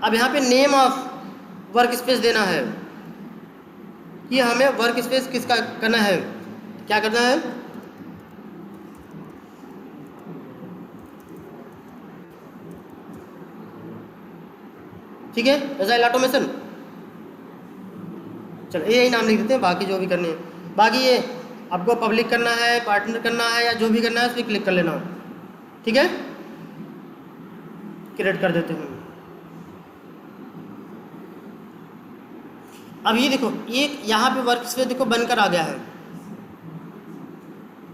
अब यहाँ पे नेम ऑफ वर्क स्पेस देना है कि हमें वर्क स्पेस किसका करना है, क्या करना है। ठीक है, एजाइल ऑटोमेशन, चलो यही नाम लिख देते हैं, बाकी जो भी करने हैं। बाकी ये आपको पब्लिक करना है, पार्टनर करना है, या जो भी करना है उस पर क्लिक कर लेना। ठीक है, क्रिएट कर देते हैं। अब ये देखो एक यहाँ पे वर्क स्पेस देखो बनकर आ गया है।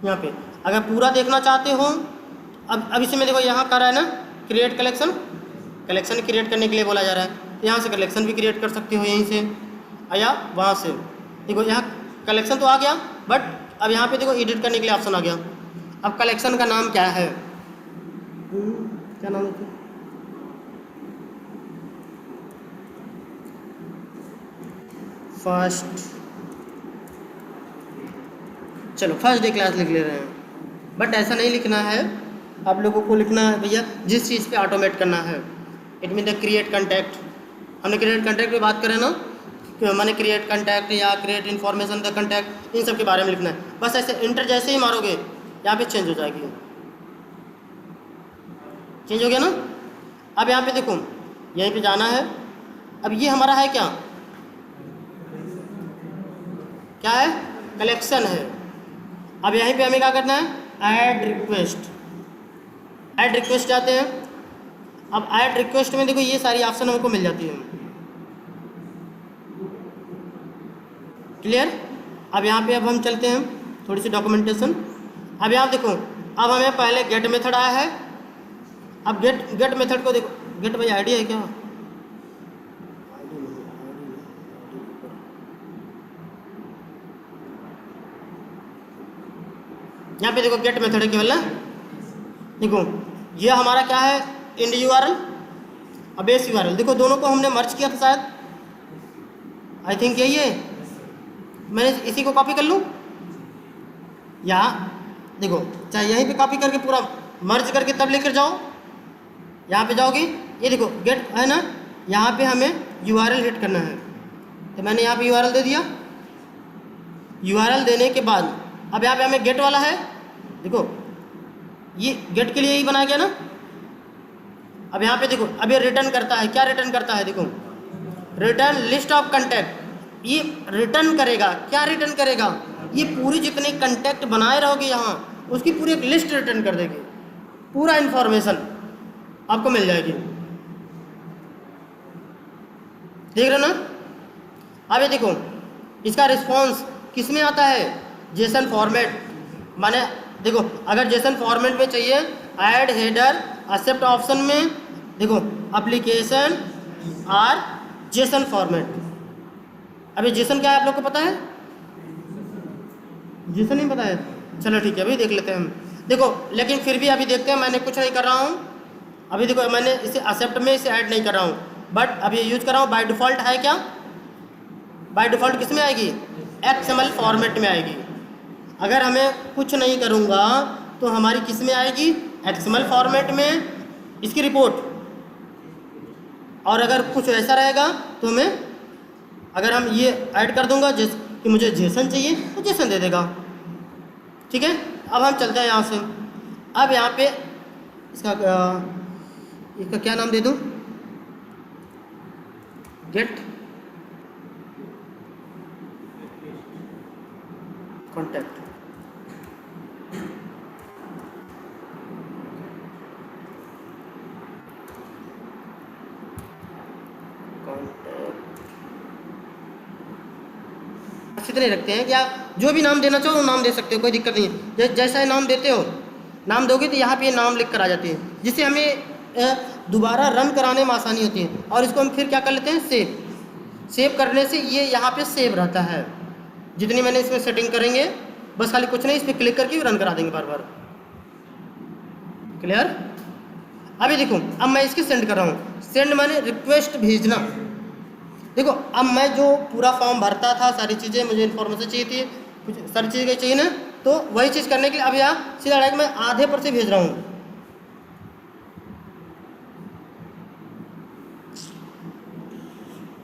यहाँ पे अगर पूरा देखना चाहते हो, अब इसमें देखो यहाँ कर रहा है ना क्रिएट कलेक्शन, कलेक्शन क्रिएट करने के लिए बोला जा रहा है। तो यहाँ से कलेक्शन भी क्रिएट कर सकते हो यहीं से, या वहाँ से। देखो यहाँ कलेक्शन तो आ गया, बट अब यहाँ पे देखो एडिट करने के लिए ऑप्शन आ गया। अब कलेक्शन का नाम क्या है, क्या नाम है, फर्स्ट, चलो फर्स्ट डे क्लास लिख ले रहे हैं, बट ऐसा नहीं लिखना है। आप लोगों को लिखना है भैया जिस चीज़ पे ऑटोमेट करना है। It mean the create contact, हमने क्रिएट कॉन्टैक्ट पे बात करें ना, कि मैंने क्रिएट कॉन्टैक्ट या क्रिएट इन्फॉर्मेशन द कॉन्टैक्ट, इन सब के बारे में लिखना है। बस ऐसे इंटर जैसे ही मारोगे यहाँ पे चेंज हो जाएगी, चेंज हो गया ना। अब यहाँ पे देखो यहीं पे जाना है। अब ये हमारा है क्या, क्या है, कलेक्शन है। अब यहीं पे हमें क्या करना है, ऐड रिक्वेस्ट, ऐड रिक्वेस्ट जाते हैं। अब ऐड रिक्वेस्ट में देखो ये सारी ऑप्शन हमको मिल जाती है, क्लियर। अब यहाँ पे अब हम चलते हैं थोड़ी सी डॉक्यूमेंटेशन। अब यहाँ देखो अब हमें पहले गेट मेथड आया है। अब गेट मेथड को देखो, गेट भाई आईडी है क्या, यहाँ पे देखो गेट मेथड है केवल ना। देखो ये हमारा क्या है, इंड यूआरएल और बेस यूआरएल। देखो दोनों को हमने मर्ज किया था शायद, आई थिंक यही है। मैंने इसी को कॉपी कर लूँ, या देखो चाहे यहीं पे कॉपी करके पूरा मर्ज करके तब लेकर जाओ। यहाँ पे जाओगे, ये देखो गेट है ना, यहाँ पे हमें यूआरएल हिट करना है। तो मैंने यहाँ पे यूआरएल दे दिया। यूआरएल देने के बाद अब यहाँ पे हमें गेट वाला है, देखो ये गेट के लिए ही बनाया गया ना। अब यहाँ पे देखो अब ये रिटर्न करता है, क्या रिटर्न करता है, देखो रिटर्न लिस्ट ऑफ कंटैक्ट। ये रिटर्न करेगा, क्या रिटर्न करेगा, ये पूरी जितने कंटैक्ट बनाए रहोगे यहाँ उसकी पूरी एक लिस्ट रिटर्न कर देगी, पूरा इन्फॉर्मेशन आपको मिल जाएगी। देख रहे हो ना। अब ये देखो इसका रिस्पॉन्स किस में आता है, जेसन फॉर्मेट। माने देखो अगर जेसन फॉर्मेट में चाहिए, ऐड हेडर एक्सेप्ट ऑप्शन में देखो एप्लीकेशन आर जेसन फॉर्मेट। अभी जेसन क्या है आप लोग को पता है? जेसन नहीं पता है? चलो ठीक है, अभी देख लेते हैं हम। देखो लेकिन फिर भी अभी देखते हैं, मैंने कुछ नहीं कर रहा हूँ अभी। देखो मैंने इसे एक्सेप्ट में इसे ऐड नहीं कर रहा हूँ, बट अभी यूज कर रहा हूँ। बाय डिफ़ॉल्ट है क्या? बाय डिफ़ॉल्ट किस में आएगी? XML फॉर्मेट में आएगी। अगर हमें कुछ नहीं करूँगा तो हमारी किस में आएगी? XML फॉर्मेट में इसकी रिपोर्ट। और अगर कुछ ऐसा रहेगा तो हमें, अगर हम ये ऐड कर दूंगा जैसे कि मुझे जेसन चाहिए तो जेसन दे देगा। ठीक है, अब हम चलते हैं यहाँ से। अब यहाँ पे इसका क्या नाम दे दूँ? Get contact. अच्छी तरह रखते हैं कि आप जो भी नाम देना चाहो वो नाम दे सकते हो, कोई दिक्कत नहीं है। जैसा नाम देते हो, नाम दोगे तो यहाँ पे नाम लिख कर आ जाती है, जिससे हमें दोबारा रन कराने में आसानी होती है। और इसको हम फिर क्या कर लेते हैं? सेव करने से ये यहाँ पे सेव रहता है। जितनी मैंने इसमें सेटिंग करेंगे, बस खाली कुछ नहीं, इस पर क्लिक करके रन करा देंगे बार बार। क्लियर? अभी देखो, अब मैं इसकी सेंड कर रहा हूँ। सेंड माने रिक्वेस्ट भेजना। देखो अब मैं जो पूरा फॉर्म भरता था, सारी चीज़ें मुझे इन्फॉर्मेशन चाहिए थी, कुछ सारी चीज़ें चाहिए ना, तो वही चीज़ करने के लिए अब यहाँ सीधा डायरेक्ट मैं आधे पर से भेज रहा हूँ।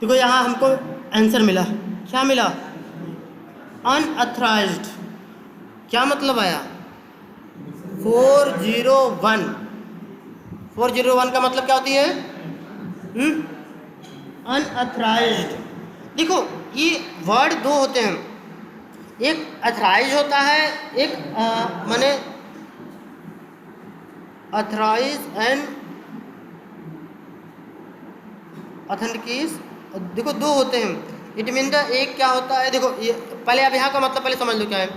देखो यहाँ हमको आंसर मिला। क्या मिला? अनऑथराइज्ड। क्या मतलब आया? 401। 401 का मतलब क्या होती है? अनऑथराइज्ड। देखो ये वर्ड दो होते हैं, एक अथराइज होता है, एक माने अथराइज एंड ऑथेंटिकेट। देखो दो होते हैं। इट मीन द एक क्या होता है, देखो ये पहले अब यहाँ का मतलब पहले समझ लो क्या है,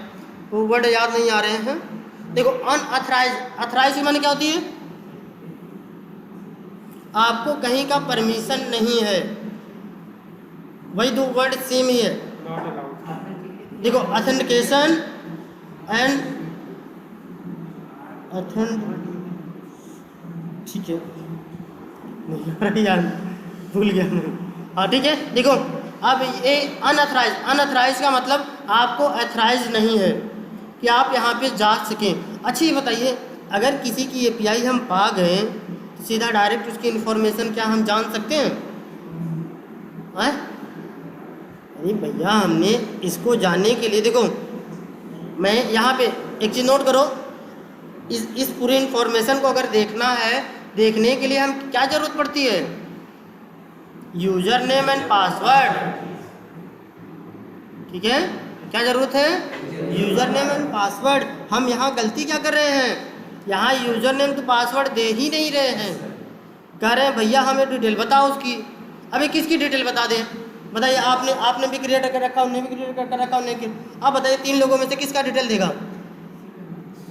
वो वर्ड याद नहीं आ रहे हैं। देखो अनऑथराइज, अथराइज की माने क्या होती है? आपको कहीं का परमिशन नहीं है, वही दो वर्ड सेम ही है। देखो ऑथेंटिकेशन एंड ठीक है, नहीं यार भूल गया मैं। हाँ ठीक है, देखो अब ये अनऑथराइज, अनऑथराइज का मतलब आपको ऑथराइज नहीं है कि आप यहाँ पे जा सकें। अच्छी बताइए, अगर किसी की API हम पा गए तो सीधा डायरेक्ट उसकी इन्फॉर्मेशन क्या हम जान सकते हैं? अरे भैया हमने इसको जानने के लिए, देखो मैं यहाँ पे एक चीज़ नोट करो, इस पूरी इन्फॉर्मेशन को अगर देखना है, देखने के लिए हम क्या ज़रूरत पड़ती है? User name and password. ठीक है, क्या ज़रूरत है? User name and password. हम यहाँ गलती क्या कर रहे हैं? यहाँ यूज़र नेम तो पासवर्ड दे ही नहीं रहे हैं, कह रहे हैं भैया हमें डिटेल बताओ उसकी। अभी किसकी डिटेल बता दें? बताइए, आपने भी क्रिएट कर रखा, उन्होंने भी क्रिएट कर रखा, उन्होंने। अब बताइए 3 लोगों में से किसका डिटेल देगा?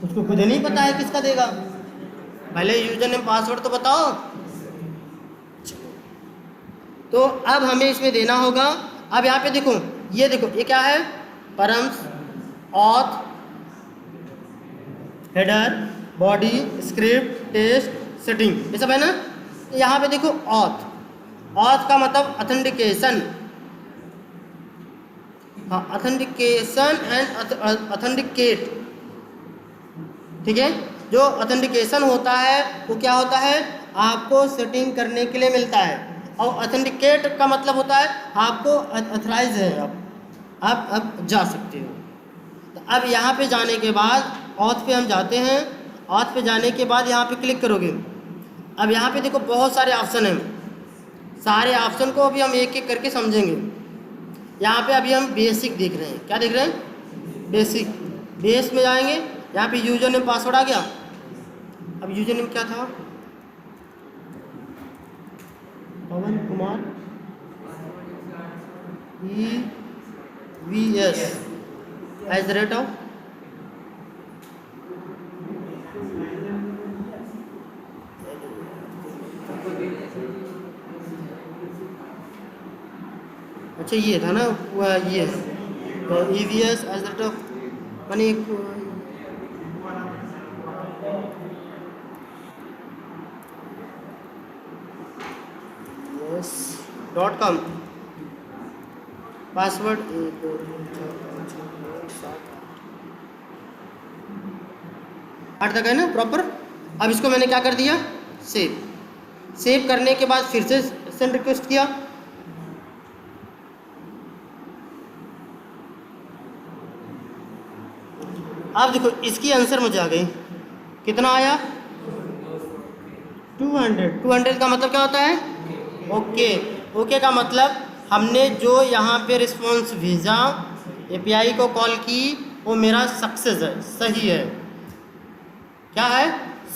उसको खुद ही नहीं पता है किसका देगा। पहले यूज़र नेम पासवर्ड तो बताओ। तो अब हमें इसमें देना होगा। अब यहाँ पे देखो, ये देखो ये क्या है? Params, auth, header, body, script, test, setting, ये सब है ना। यहाँ पे देखो ऑथ, ऑथ का मतलब ऑथेंटिकेशन। हाँ, ऑथेंटिकेशन एंड ऑथेंटिकेट। ठीक है, जो ऑथेंटिकेशन होता है वो क्या होता है? आपको सेटिंग करने के लिए मिलता है। और ऑथेंटिकेट का मतलब होता है आपको ऑथराइज है, आप अब जा सकते हो। तो अब यहाँ पे जाने के बाद ऑथ पे हम जाते हैं। ऑथ पे जाने के बाद यहाँ पे क्लिक करोगे। अब यहाँ पे देखो बहुत सारे ऑप्शन हैं, सारे ऑप्शन को अभी हम एक एक करके समझेंगे। यहाँ पे अभी हम बेसिक देख रहे हैं। क्या देख रहे हैं? बेसिक। बेस में जाएंगे, यहाँ पे यूजर नेम पासवर्ड आ गया। अब यूजर नेम क्या था? पवन कुमार EVS @ अच्छा ये था ना ये EVS as the rate of money .com password 8 तक है ना प्रॉपर। अब इसको मैंने क्या कर दिया, सेव करने के बाद फिर से सेंड रिक्वेस्ट किया। अब देखो इसकी आंसर मुझे आ गई, कितना आया 200 का मतलब क्या होता है ओके का मतलब हमने जो यहाँ पे रिस्पॉन्स भेजा एपीआई को कॉल की वो मेरा सक्सेस है, सही है, क्या है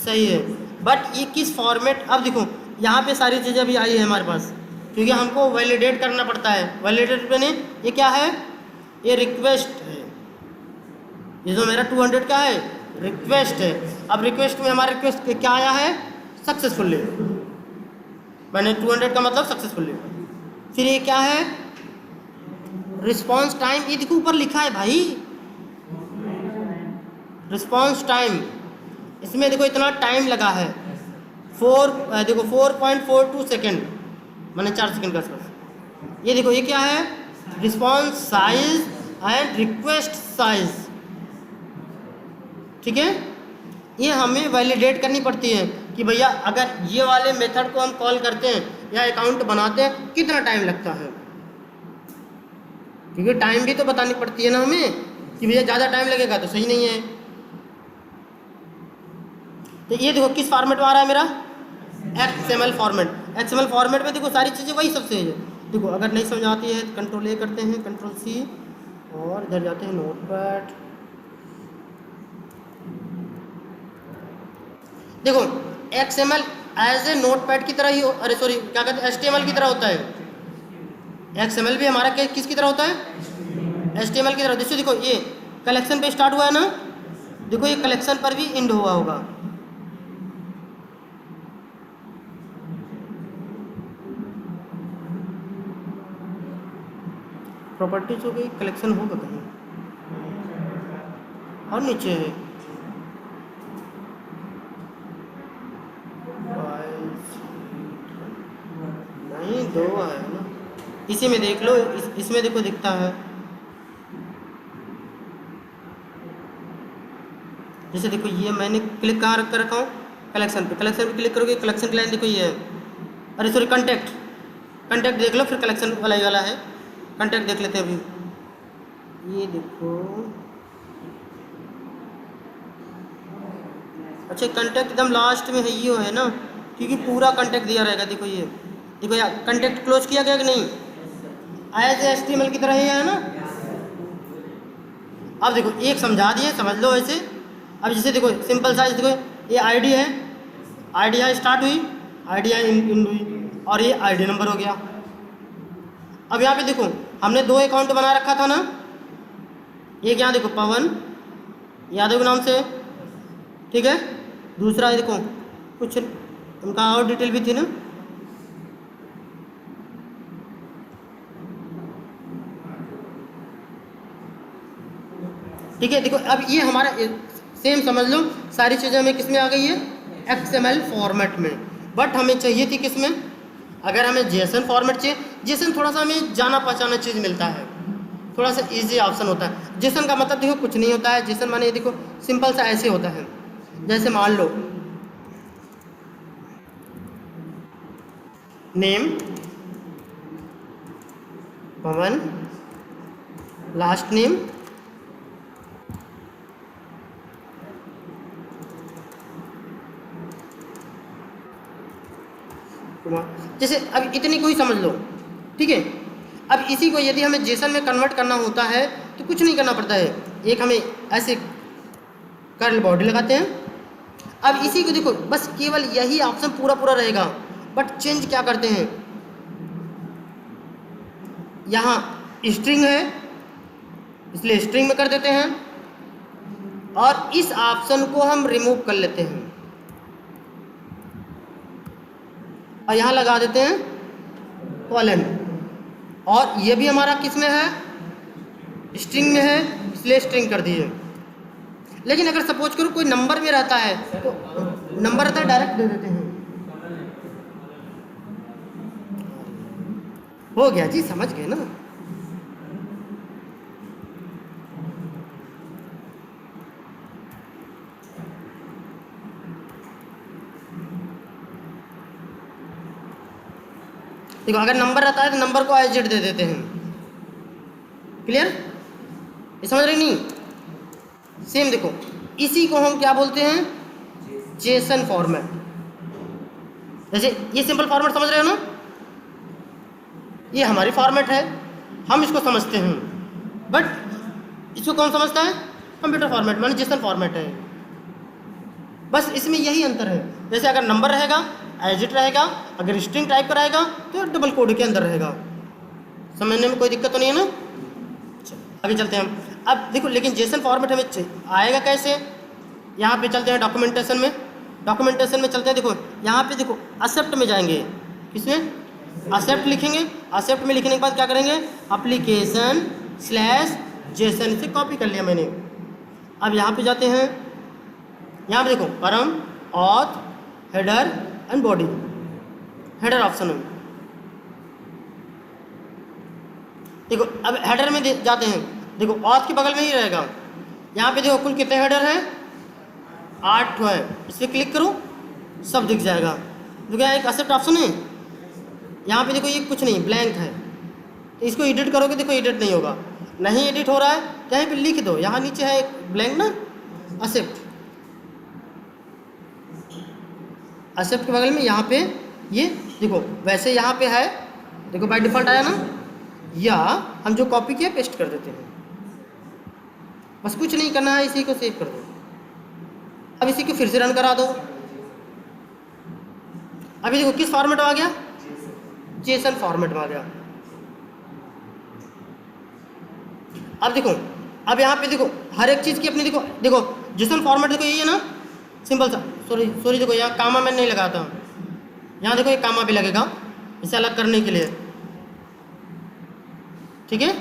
सही है। बट ये किस फॉर्मेट, अब देखो यहाँ पे सारी चीज़ें अभी आई है हमारे पास क्योंकि हमको वैलिडेट करना पड़ता है। वैलिडेट मैंने ये क्या है, ये रिक्वेस्ट है, ये जो मेरा 200 का है रिक्वेस्ट है। अब रिक्वेस्ट में हमारा रिक्वेस्ट क्या आया है सक्सेसफुली, मैंने 200 का मतलब सक्सेसफुली। फिर ये क्या है रिस्पॉन्स टाइम, ये देखो ऊपर लिखा है भाई रिस्पॉन्स टाइम, इसमें देखो इतना टाइम लगा है 4.42 सेकेंड, मैंने 4 सेकेंड का आसपास। ये देखो ये क्या है response size and request size, ठीक है। ये हमें वैलिडेट करनी पड़ती है कि भैया अगर ये वाले मेथड को हम कॉल करते हैं या अकाउंट बनाते हैं कितना टाइम लगता है, क्योंकि टाइम भी तो बतानी पड़ती है ना हमें कि भैया ज़्यादा टाइम लगेगा तो सही नहीं है। तो ये देखो किस फॉर्मेट में आ रहा है मेरा XML फॉर्मेट। XML फॉर्मेट में देखो सारी चीज़ें वही सबसे है। देखो अगर नहीं समझ आती है कंट्रोल A करते हैं, कंट्रोल C और इधर जाते हैं नोटपैड। देखो XML एज ए नोटपैड की तरह ही अरे सॉरी क्या कहते हैं HTML की तरह होता है। XML भी हमारा किसकी तरह होता है HTML की तरह। जैसे देखो ये कलेक्शन पे स्टार्ट हुआ है ना, देखो ये कलेक्शन पर भी एंड हुआ होगा। प्रॉपर्टीज हो गई, कलेक्शन होगा कहीं और नीचे है नहीं 2 है ना, इसी में देख लो इसमें देखो दिखता है। जैसे देखो ये मैंने क्लिक कहाँ रख कर रखा हूँ कलेक्शन पे क्लिक करोगे कलेक्शन की लाइन देखो ये है, अरे सॉरी कंटेक्ट देख लो, फिर कलेक्शन वाला ही वाला है। कंटेक्ट देख लेते हैं अभी, ये देखो अच्छा कंटेक्ट एकदम लास्ट में है, ये है ना क्योंकि पूरा कंटेक्ट दिया रहेगा। देखो ये देखो यार कंटेक्ट क्लोज किया गया कि नहीं, एज HTML की तरह ही है ना। अब देखो एक समझा दिए समझ लो ऐसे। अब जैसे देखो सिंपल साइज देखो ये आईडी है, आईडी यहाँ स्टार्ट हुई, आईडी यहाँ एंड हुई और ये आईडी नंबर हो गया। अब यहाँ पे देखो हमने 2 अकाउंट बना रखा था ना, एक यहाँ देखो पवन यादव के नाम से, ठीक है। दूसरा देखो कुछ उनका और डिटेल भी थी ना, ठीक है। देखो अब ये हमारा सेम समझ लो सारी चीज़ें हमें किस में आ गई है XML फॉर्मेट में। बट हमें चाहिए थी किस में, अगर हमें JSON फॉर्मेट चाहिए, JSON थोड़ा सा हमें जाना पहचाना चीज़ मिलता है, थोड़ा सा इजी ऑप्शन होता है। JSON का मतलब देखो कुछ नहीं होता है, JSON माने देखो सिंपल सा ऐसे होता है। जैसे मान लो नेम पवन, लास्ट नेम जैसे अब इतनी कोई समझ लो, ठीक है। अब इसी को यदि हमें JSON में कन्वर्ट करना होता है तो कुछ नहीं करना पड़ता है, एक हमें ऐसे कर्ल बॉडी लगाते हैं। अब इसी को देखो बस केवल यही ऑप्शन पूरा रहेगा, बट चेंज क्या करते हैं, यहाँ स्ट्रिंग है इसलिए स्ट्रिंग में कर देते हैं और इस ऑप्शन को हम रिमूव कर लेते हैं और यहाँ लगा देते हैं कॉलन और ये भी हमारा किस में है, स्ट्रिंग में है, इसलिए स्ट्रिंग कर दिए। लेकिन अगर सपोज करो कोई नंबर में रहता है तो नंबर रहता है डायरेक्ट दे देते हैं। हो गया जी, समझ गए ना। देखो अगर नंबर रहता है तो नंबर को एज दे देते हैं। क्लियर, ये समझ रही नहीं? सेम देखो, इसी को हम क्या बोलते हैं, जेसन फॉर्मेट। जैसे ये सिंपल फॉर्मेट समझ रहे हो ना, ये हमारी फॉर्मेट है, हम इसको समझते हैं, बट इसको कौन समझता है, कंप्यूटर फॉर्मेट, माने जेसन फॉर्मेट है। बस इसमें यही अंतर है। जैसे अगर नंबर रहेगा एजिट रहेगा, अगर स्ट्रिंग टाइप का रहेगा तो डबल कोड के अंदर रहेगा। समझने में कोई दिक्कत तो नहीं है ना? आगे चलते हैं हम। अब देखो लेकिन जेसन फॉर्मेट हमें आएगा कैसे, यहाँ पे चलते हैं डॉक्यूमेंटेशन में। डॉक्यूमेंटेशन में चलते हैं, देखो यहाँ पे देखो एक्सेप्ट में जाएंगे, किसमें, एक्सेप्ट लिखेंगे। एक्सेप्ट में लिखने के बाद क्या करेंगे, एप्लीकेशन स्लैश जेसन, से कॉपी कर लिया मैंने। अब यहाँ पे जाते हैं, यहाँ पे देखो परम auth header and body, header option में देखो। अब हेडर में जाते हैं, देखो ऑथ के बगल में ही रहेगा। यहाँ पे देखो कुल कितने हेडर हैं, 8 है। इस पर क्लिक करो, सब दिख जाएगा। तो क्या एक एक्सेप्ट ऑप्शन है, यहाँ पे देखो ये कुछ नहीं, ब्लैंक है। तो इसको एडिट करोगे, देखो एडिट नहीं होगा, नहीं एडिट हो रहा है, कहीं पे लिख दो, यहाँ नीचे है एक ब्लैंक ना, एक्सेप्ट। एक्सेप्ट के बगल में यहाँ पे ये देखो, वैसे यहाँ पे है, देखो बाय डिफ़ॉल्ट आया ना, या हम जो कॉपी किया पेस्ट कर देते हैं। बस कुछ नहीं करना है, इसी को सेव कर दो। अब इसी को फिर से रन करा दो। अभी देखो किस फॉर्मेट में आ गया, जेसन फॉर्मेट में आ गया। अब देखो, अब यहाँ पे देखो हर एक चीज़ की अपनी, देखो देखो जेसन फॉर्मेट देखो यही है ना, सिंपल सा। सॉरी देखो यहाँ कामा मैं नहीं लगाता, यहाँ देखो ये कामा भी लगेगा इसे अलग करने के लिए, ठीक है।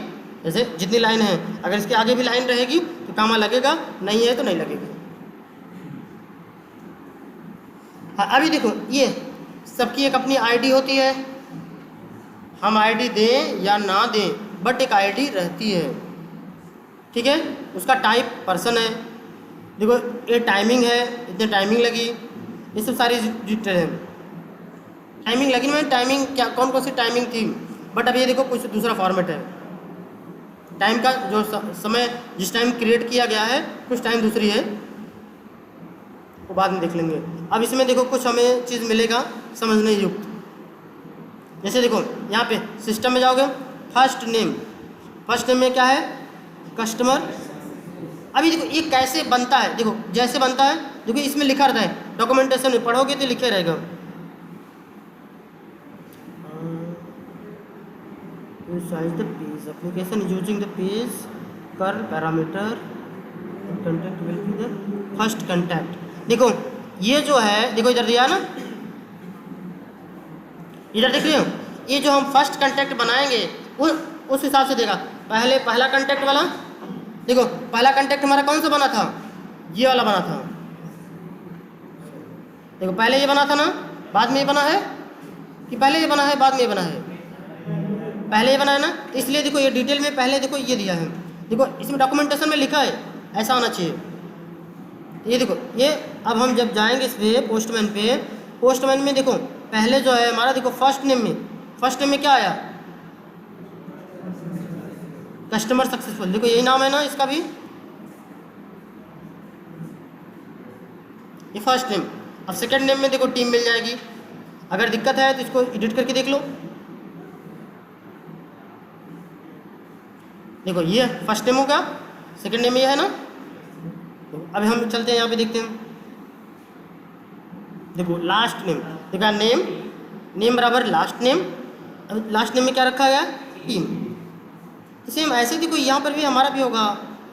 जैसे जितनी लाइन है, अगर इसके आगे भी लाइन रहेगी तो कामा लगेगा, नहीं है तो नहीं लगेगा। हाँ अभी देखो ये सबकी एक अपनी आईडी होती है, हम आईडी दें या ना दें बट एक आईडी रहती है, ठीक है। उसका टाइप पर्सन है, देखो ये टाइमिंग है, इतने टाइमिंग लगी, ये सब सारी डिटेल है। टाइमिंग लगी में टाइमिंग क्या, कौन कौन सी टाइमिंग थी, बट अब ये देखो कुछ दूसरा फॉर्मेट है। टाइम का जो समय जिस टाइम क्रिएट किया गया है, कुछ टाइम दूसरी है, वो बाद में देख लेंगे। अब इसमें देखो कुछ हमें चीज़ मिलेगा समझने युक्त। जैसे देखो यहाँ पे सिस्टम में जाओगे, फर्स्ट नेम, फर्स्ट नेम में क्या है, कस्टमर। अभी देखो ये कैसे बनता है, देखो जैसे बनता है, देखो इसमें लिखा रहता है, डॉक्यूमेंटेशन में पढ़ोगे तो लिखे रहेगा। Size the page, application using the page curl parameter, content will be the first contact. देखो ये जो है, देखो इधर दिया ना, इधर देख रहे हो, ये जो हम फर्स्ट कंटेक्ट बनाएंगे वो उस हिसाब से देगा। पहला कंटेक्ट वाला, देखो पहला कंटेक्ट हमारा कौन सा बना था, ये वाला बना था। देखो पहले ये बना था ना, बाद में ये बना है, कि पहले ये बना है बाद में ये बना है, पहले ये बना है ना, इसलिए देखो ये डिटेल में पहले देखो ये दिया है। देखो इसमें डॉक्यूमेंटेशन में लिखा है ऐसा होना चाहिए। ये देखो ये, अब हम जब जाएंगे इस पे पोस्टमैन पे, पोस्टमैन में देखो पहले जो है हमारा, देखो फर्स्ट नेम में क्या आया, कस्टमर सक्सेसफुल, देखो यही नाम है ना इसका भी, ये फर्स्ट नेम। अब सेकंड नेम में देखो टीम मिल जाएगी, अगर दिक्कत है तो इसको एडिट करके देख लो। देखो ये फर्स्ट नेम होगा, सेकंड नेम ये है ना। अब हम चलते हैं यहाँ पे देखते हैं, देखो लास्ट नेम, देखो नेम बराबर लास्ट नेम, अब लास्ट नेम में क्या रखा गया, टीम। सेम ऐसे देखो यहाँ पर भी हमारा भी होगा,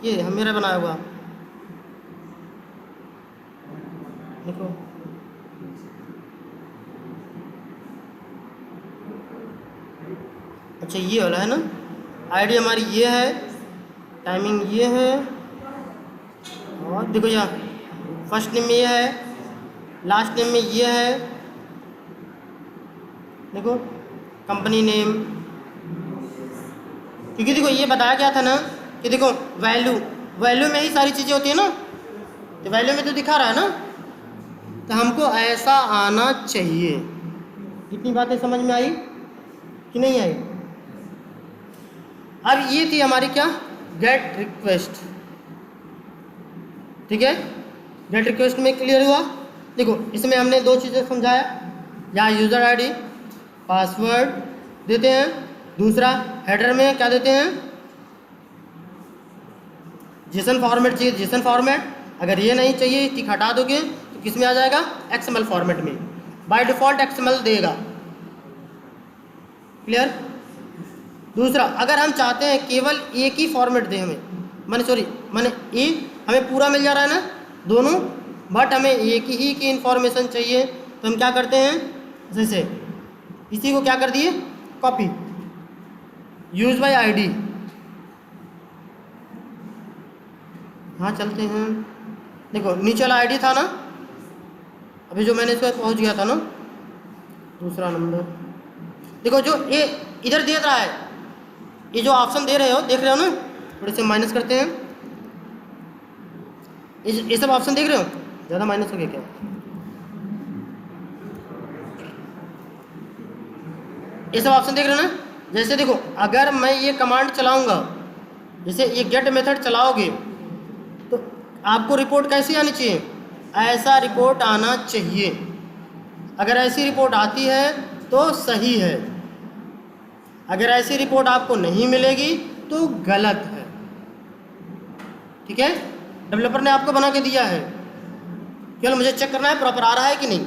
ये मेरा बनाया हुआ, देखो अच्छा ये वाला है ना, आईडी हमारी ये है, टाइमिंग ये है, और देखो यहाँ फर्स्ट नेम में ये है, लास्ट नेम में ये है, देखो कंपनी नेम। क्योंकि देखो ये बताया गया था ना कि देखो वैल्यू में ही सारी चीज़ें होती है ना, तो वैल्यू में तो दिखा रहा है ना, तो हमको ऐसा आना चाहिए। इतनी बातें समझ में आई कि नहीं आई? अब ये थी हमारी क्या, गेट रिक्वेस्ट। ठीक है, गेट रिक्वेस्ट में क्लियर हुआ। देखो इसमें हमने दो चीज़ें समझाया, यहाँ यूज़र आईडी पासवर्ड देते हैं, दूसरा हेडर में क्या देते हैं, जेसन फॉर्मेट चाहिए, जेसन फॉर्मेट। अगर ये नहीं चाहिए, टिक हटा दोगे तो किस में आ जाएगा, एक्सएमएल फॉर्मेट में। बाय डिफ़ॉल्ट एक्सएमएल देगा। क्लियर? दूसरा, अगर हम चाहते हैं केवल एक ही फॉर्मेट दे हमें, माने ए हमें पूरा मिल जा रहा है ना दोनों, बट हमें एक ही की इंफॉर्मेशन चाहिए, तो हम क्या करते हैं, जैसे इसी को क्या कर दिए, कॉपी, यूज बाय आईडी। हाँ चलते हैं, देखो नीचे वाला आईडी था ना, अभी जो मैंने इस पर पहुँच गया था ना, दूसरा नंबर। देखो जो ये इधर दे रहा है, ये जो ऑप्शन दे रहे हो, देख रहे हो ना, थोड़े से माइनस करते हैं, ये सब ऑप्शन देख रहे हो, ज़्यादा माइनस हो गया क्या, ये सब ऑप्शन देख रहे हो ना। जैसे देखो अगर मैं ये कमांड चलाऊंगा, जैसे ये गेट मेथड चलाओगे, तो आपको रिपोर्ट कैसी आनी चाहिए, ऐसा रिपोर्ट आना चाहिए। अगर ऐसी रिपोर्ट आती है तो सही है, अगर ऐसी रिपोर्ट आपको नहीं मिलेगी तो गलत है। ठीक है, डेवलपर ने आपको बना के दिया है, केवल मुझे चेक करना है प्रॉपर आ रहा है कि नहीं,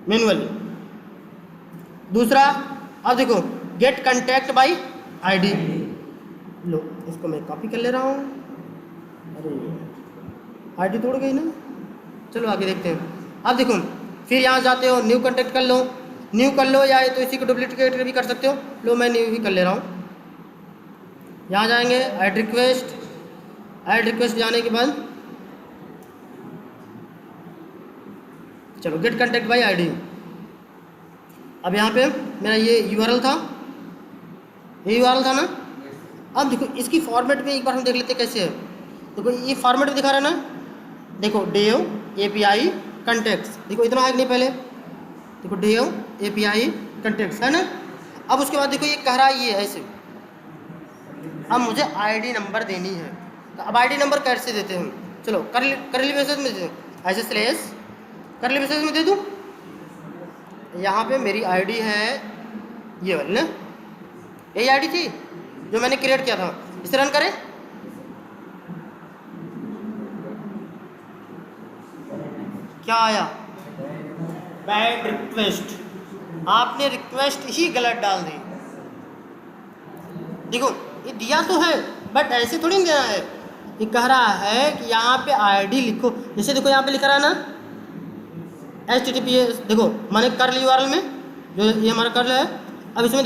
मैनुअली। दूसरा, अब देखो गेट कंटेक्ट बाय आईडी, लो इसको मैं कॉपी कर ले रहा हूँ, अरे आईडी तोड़ गई ना, चलो आगे देखते हैं। अब देखो फिर यहाँ जाते हो, न्यू कंटेक्ट कर लो, या तो इसी को डुप्लीकेट भी कर सकते हो। लो मैं न्यू ही कर ले रहा हूँ। यहाँ जाएंगे ऐड रिक्वेस्ट जाने के बाद चलो गेट कंटेक्ट बाय आईडी। अब यहाँ पे मेरा ये यूआरएल था, ये यूआरएल था ना। अब देखो इसकी फॉर्मेट में एक बार हम देख लेते कैसे है। देखो ये फॉर्मेट में दिखा रहा है ना, देखो डेव एपीआई कंटेक्ट्स, देखो इतना है कि नहीं, पहले देखो डेव एपीआई कंटेक्ट्स है ना। अब उसके बाद देखो ये कह रहा है ये ऐसे, अब मुझे आईडी नंबर देनी है, तो अब आईडी नंबर कैसे देते हैं, चलो करली ब्रेसेस में देते हैं, ऐसे स्लेश करली ब्रेसेस में दे दूँ। यहाँ पे मेरी आईडी है ये वाली ना, यही आईडी थी जो मैंने क्रिएट किया था। इसे रन करें, क्या आया, बैड रिक्वेस्ट, आपने रिक्वेस्ट ही गलत डाल दी। देखो ये दिया तो है बट ऐसे थोड़ी नहीं देना है, ये कह रहा है कि यहाँ पे आईडी लिखो। जैसे देखो यहाँ पे लिखा रहा है ना HTTPS, देखो मैंने कर ली URL में, जो ये हमारा कर्ल है। अब इसमें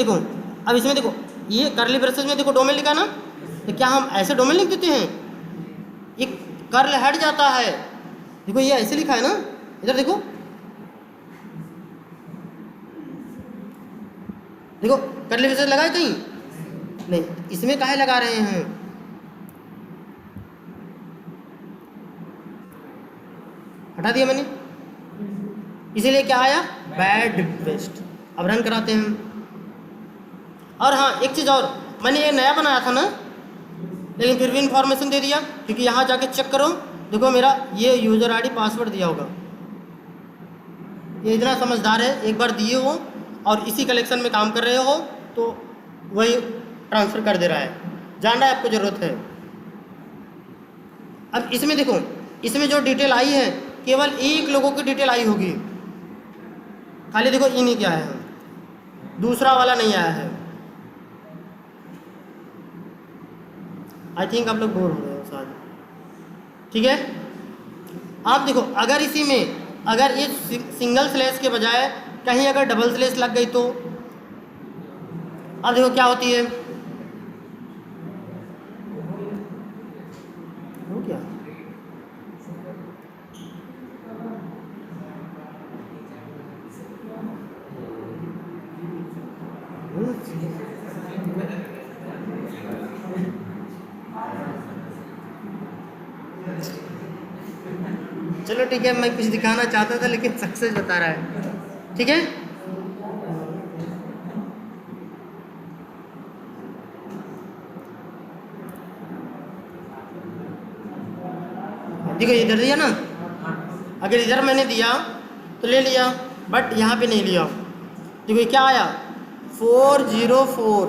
देखो ये करली ब्रेसेस में देखो डोमेन लिखा ना, तो क्या हम ऐसे डोमेन लिख देते हैं, ये कर्ल हट जाता है। देखो ये ऐसे लिखा है ना, इधर देखो करली ब्रेसेस लगा है कहीं नहीं, इसमें काहे लगा रहे हैं, हटा दिया मैंने, इसीलिए क्या आया, बैड रिक्वेस्ट। अब रन कराते हैं। और हाँ एक चीज़ और, मैंने ये नया बनाया था ना, लेकिन फिर भी इंफॉर्मेशन दे दिया, क्योंकि यहाँ जाके चेक करो, देखो मेरा ये यूज़र आईडी पासवर्ड दिया होगा। ये इतना समझदार है, एक बार दिए हो और इसी कलेक्शन में काम कर रहे हो तो वही ट्रांसफ़र कर दे रहा है, जान रहा है आपको ज़रूरत है। अब इसमें देखो, इसमें जो डिटेल आई है केवल एक लोगों की डिटेल आई होगी, खाली देखो इन्हीं क्या है, दूसरा वाला नहीं आया है। आई थिंक आप लोग बोर हो रहे हो शायद, ठीक है। आप देखो अगर इसी में अगर ये सिंगल स्लैश के बजाय कहीं अगर डबल स्लैश लग गई तो, अब देखो क्या होती है, हो क्या चलो ठीक है, मैं कुछ दिखाना चाहता था लेकिन सक्सेस बता रहा है, ठीक है। देखो इधर दिया ना, अगर इधर मैंने दिया तो ले लिया, बट यहाँ पे नहीं लिया। देखो ये क्या आया 404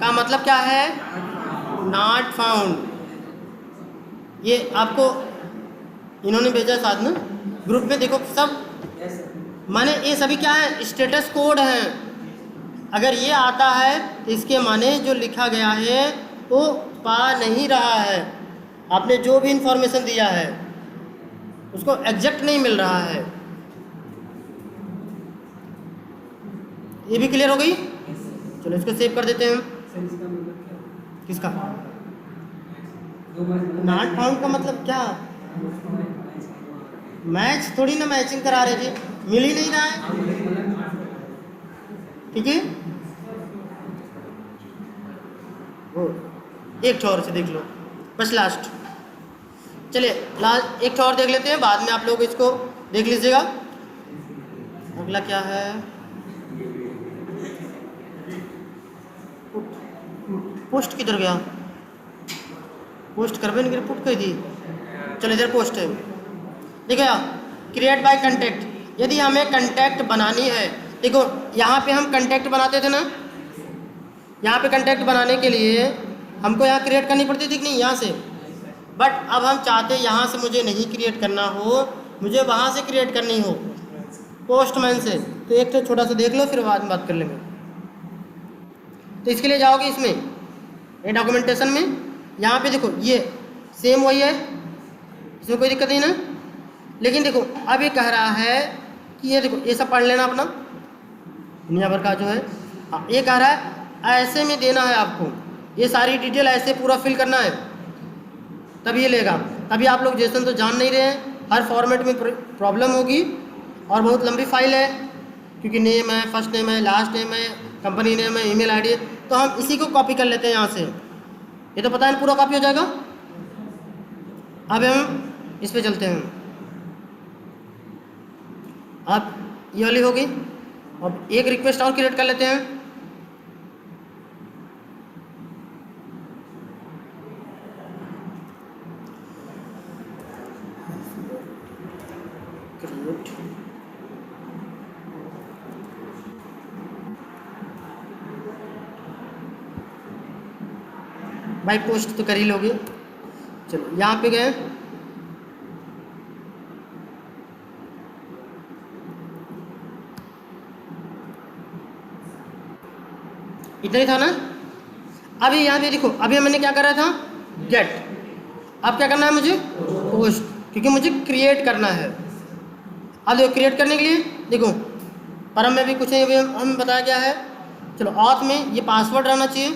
का मतलब क्या है, नॉट फाउंड। ये आपको इन्होंने भेजा साथ में ग्रुप में, देखो सब माने ये सभी क्या है, स्टेटस कोड हैं। अगर ये आता है तो इसके माने जो लिखा गया है वो पा नहीं रहा है, आपने जो भी इंफॉर्मेशन दिया है उसको एग्जैक्ट नहीं मिल रहा है। ये भी क्लियर हो गई, चलो इसको सेव कर देते हैं। किसका नॉट फाउंड का मतलब क्या, मैच थोड़ी ना मैचिंग करा रहे थे, मिल ही नहीं रहा है, ठीक है। एक ठोर से देख लो बस लास्ट, चलिए लास्ट एक ठोर देख लेते हैं, बाद में आप लोग इसको देख लीजिएगा। अगला क्या है, पोस्ट किधर गया, पोस्ट कर नहीं पुट कही थी, चलो इधर पोस्ट है। देखो क्रिएट बाय कंटेक्ट, यदि हमें कंटेक्ट बनानी है, देखो यहाँ पे हम कंटेक्ट बनाते थे ना, यहाँ पे कंटेक्ट बनाने के लिए हमको यहाँ क्रिएट करनी पड़ती थी कि नहीं, यहाँ से, बट अब हम चाहते हैं यहाँ से मुझे नहीं क्रिएट करना हो, मुझे वहाँ से क्रिएट करनी हो, पोस्टमैन से। तो एक तो छोटा सा देख लो, फिर बाद में बात कर लेंगे। तो इसके लिए जाओगे इसमें ये डॉक्यूमेंटेशन में, यहाँ पे देखो ये सेम वही है, इसमें कोई दिक्कत नहीं ना। लेकिन देखो अब ये कह रहा है कि ये देखो ये सब पढ़ लेना अपना दुनिया भर का जो है, ये कह रहा है ऐसे में देना है आपको, ये सारी डिटेल ऐसे पूरा फिल करना है, तब ये लेगा। अभी आप लोग जेसन तो जान नहीं रहे हैं, हर फॉर्मेट में प्रॉब्लम होगी और बहुत लंबी फाइल है, क्योंकि नेम है, फर्स्ट नेम है, लास्ट नेम है, कंपनी नेम है, ईमेल आईडी है, तो हम इसी को कॉपी कर लेते हैं यहाँ से, ये तो पता है पूरा कॉपी हो जाएगा। अब हम इस पे चलते हैं, अब ये वाली होगी। अब एक रिक्वेस्ट और क्रिएट कर लेते हैं, क्रिएट बाय पोस्ट तो कर ही लोगे। चलो यहाँ पे गए, इतना ही था ना। अभी यहाँ पे देखो, अभी मैंने क्या करा था, गेट, अब क्या करना है मुझे, पोस्ट, क्योंकि मुझे क्रिएट करना है। अब देखो क्रिएट करने के लिए देखो परम में भी कुछ नहीं, अभी हमें बताया गया है। चलो ऑथ में ये पासवर्ड रहना चाहिए,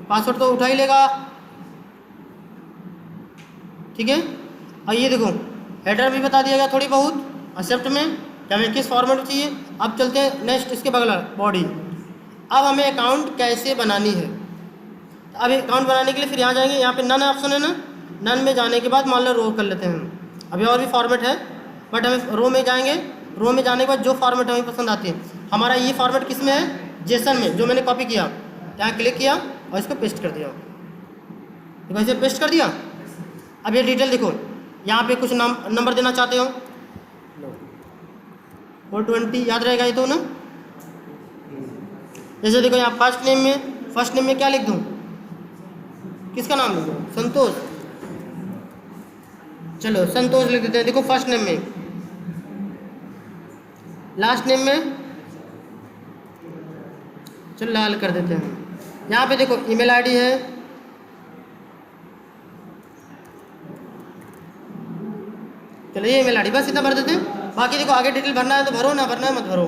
पासवर्ड तो उठा ही लेगा, ठीक है। और ये देखो हेडर भी बता दिया गया थोड़ी बहुत, एक्सेप्ट में कि हमें किस फॉर्मेट में चाहिए। अब चलते हैं नेक्स्ट, इसके बगल बॉडी। अब हमें अकाउंट कैसे बनानी है, तो अब अकाउंट बनाने के लिए फिर यहाँ जाएंगे, यहाँ पे नन ऑप्शन है ना, नन में जाने के बाद मान लो रो कर लेते हैं। अभी और भी फॉर्मेट है, बट हमें रो में जाएंगे, रो में जाने के बाद जो फॉर्मेट हमें पसंद आती है, हमारा ये फॉर्मेट किस में है, जेसन में, जो मैंने कॉपी किया, यहाँ क्लिक किया और इसको पेस्ट कर दिया, देखो इसे पेस्ट कर दिया। अब ये डिटेल देखो, यहाँ पे कुछ नाम नंबर देना चाहते हो, 420 याद रहेगा ये तो ना। जैसे देखो यहाँ फर्स्ट नेम में क्या लिख दूँ, किसका नाम लिख दूँ, संतोष, चलो संतोष लिख देते हैं। देखो फर्स्ट नेम में, लास्ट नेम में चलो लाल कर देते हैं। यहाँ पे देखो ईमेल आईडी है, चलो ये ईमेल आईडी, बस इतना भर देते हैं। बाकी देखो आगे डिटेल भरना है तो भरो, ना भरना है मत भरो।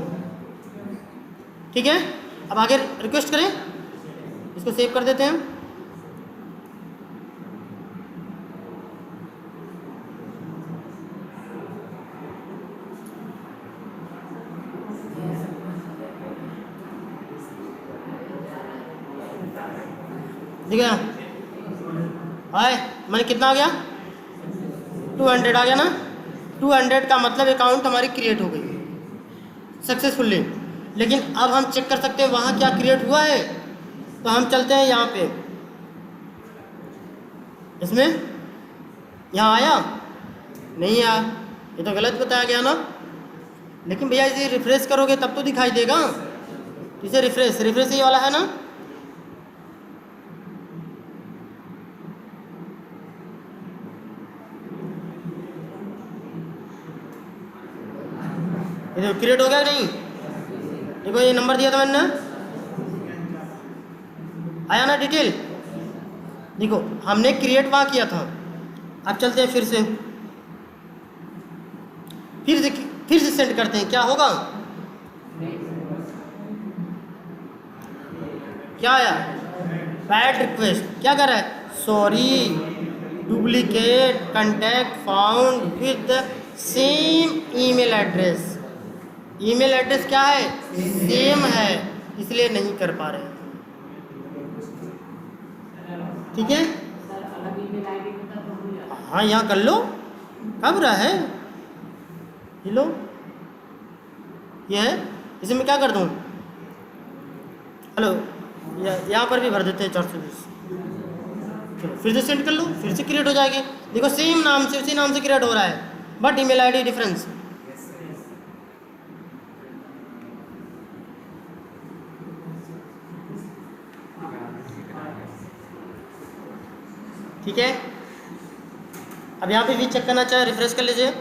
ठीक है, अब आगे रिक्वेस्ट करें, इसको सेव कर देते हैं। ठीक है, हाय मैंने कितना आ गया 200 आ गया ना। 200 का मतलब अकाउंट हमारी क्रिएट हो गई सक्सेसफुली। लेकिन अब हम चेक कर सकते हैं वहाँ क्या क्रिएट हुआ है। तो हम चलते हैं यहाँ पे, इसमें यहाँ आया नहीं आया, ये तो गलत बताया गया ना। लेकिन भैया इसे रिफ्रेश करोगे तब तो दिखाई देगा। इसे रिफ्रेश ये वाला है ना, ये तो क्रिएट हो गया नहीं। देखो ये नंबर दिया था मैंने, आया ना डिटेल। देखो हमने क्रिएट वहाँ किया था। अब चलते हैं फिर से सेंड करते हैं, क्या होगा, क्या आया बैड रिक्वेस्ट। क्या कर रहा है, sorry duplicate contact found with the same email address. Email address क्या है, सेम है, इसलिए नहीं कर पा रहे हैं। ठीक है, हाँ यहाँ कर लो, कब रहा है ये लो, ये है। इसे मैं क्या कर दूँ, हेलो यहाँ पर भी भर देते हैं 420। चलो फिर से सेंड कर लो, फिर से क्रिएट हो जाएगी। देखो सेम नाम से उसी नाम से क्रिएट हो रहा है, बट ईमेल आईडी डिफरेंस। ठीक है, अब यहाँ पे भी चेक करना चाहे रिफ्रेश कर लीजिए।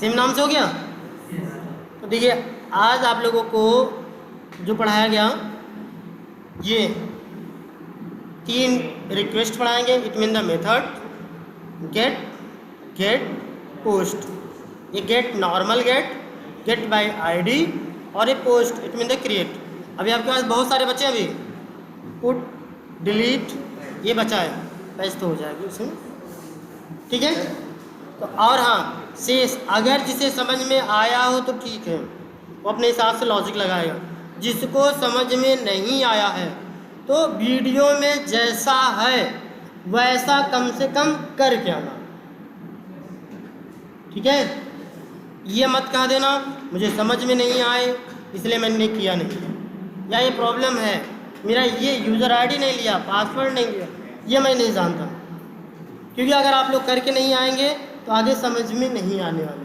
सेम नाम से हो गया। तो देखिए आज आप लोगों को जो पढ़ाया गया, ये 3 रिक्वेस्ट पढ़ाएंगे। It mean the method get post. ये get normal get by ID, और ये post it mean the create. अभी आपके पास बहुत सारे बच्चे, अभी पुट डिलीट ये बचा है, पैसे तो हो जाएगी उसमें। ठीक है, तो और हाँ शेष, अगर जिसे समझ में आया हो तो ठीक है, वो अपने हिसाब से लॉजिक लगाएगा। जिसको समझ में नहीं आया है तो वीडियो में जैसा है वैसा कम से कम करके आना। ठीक है, ये मत कह देना मुझे समझ में नहीं आए इसलिए मैंने किया नहीं, या ये प्रॉब्लम है मेरा ये यूज़र आईडी नहीं लिया, पासवर्ड नहीं लिया, ये मैं नहीं जानता। क्योंकि अगर आप लोग करके नहीं आएंगे तो आगे समझ में नहीं आने वाले।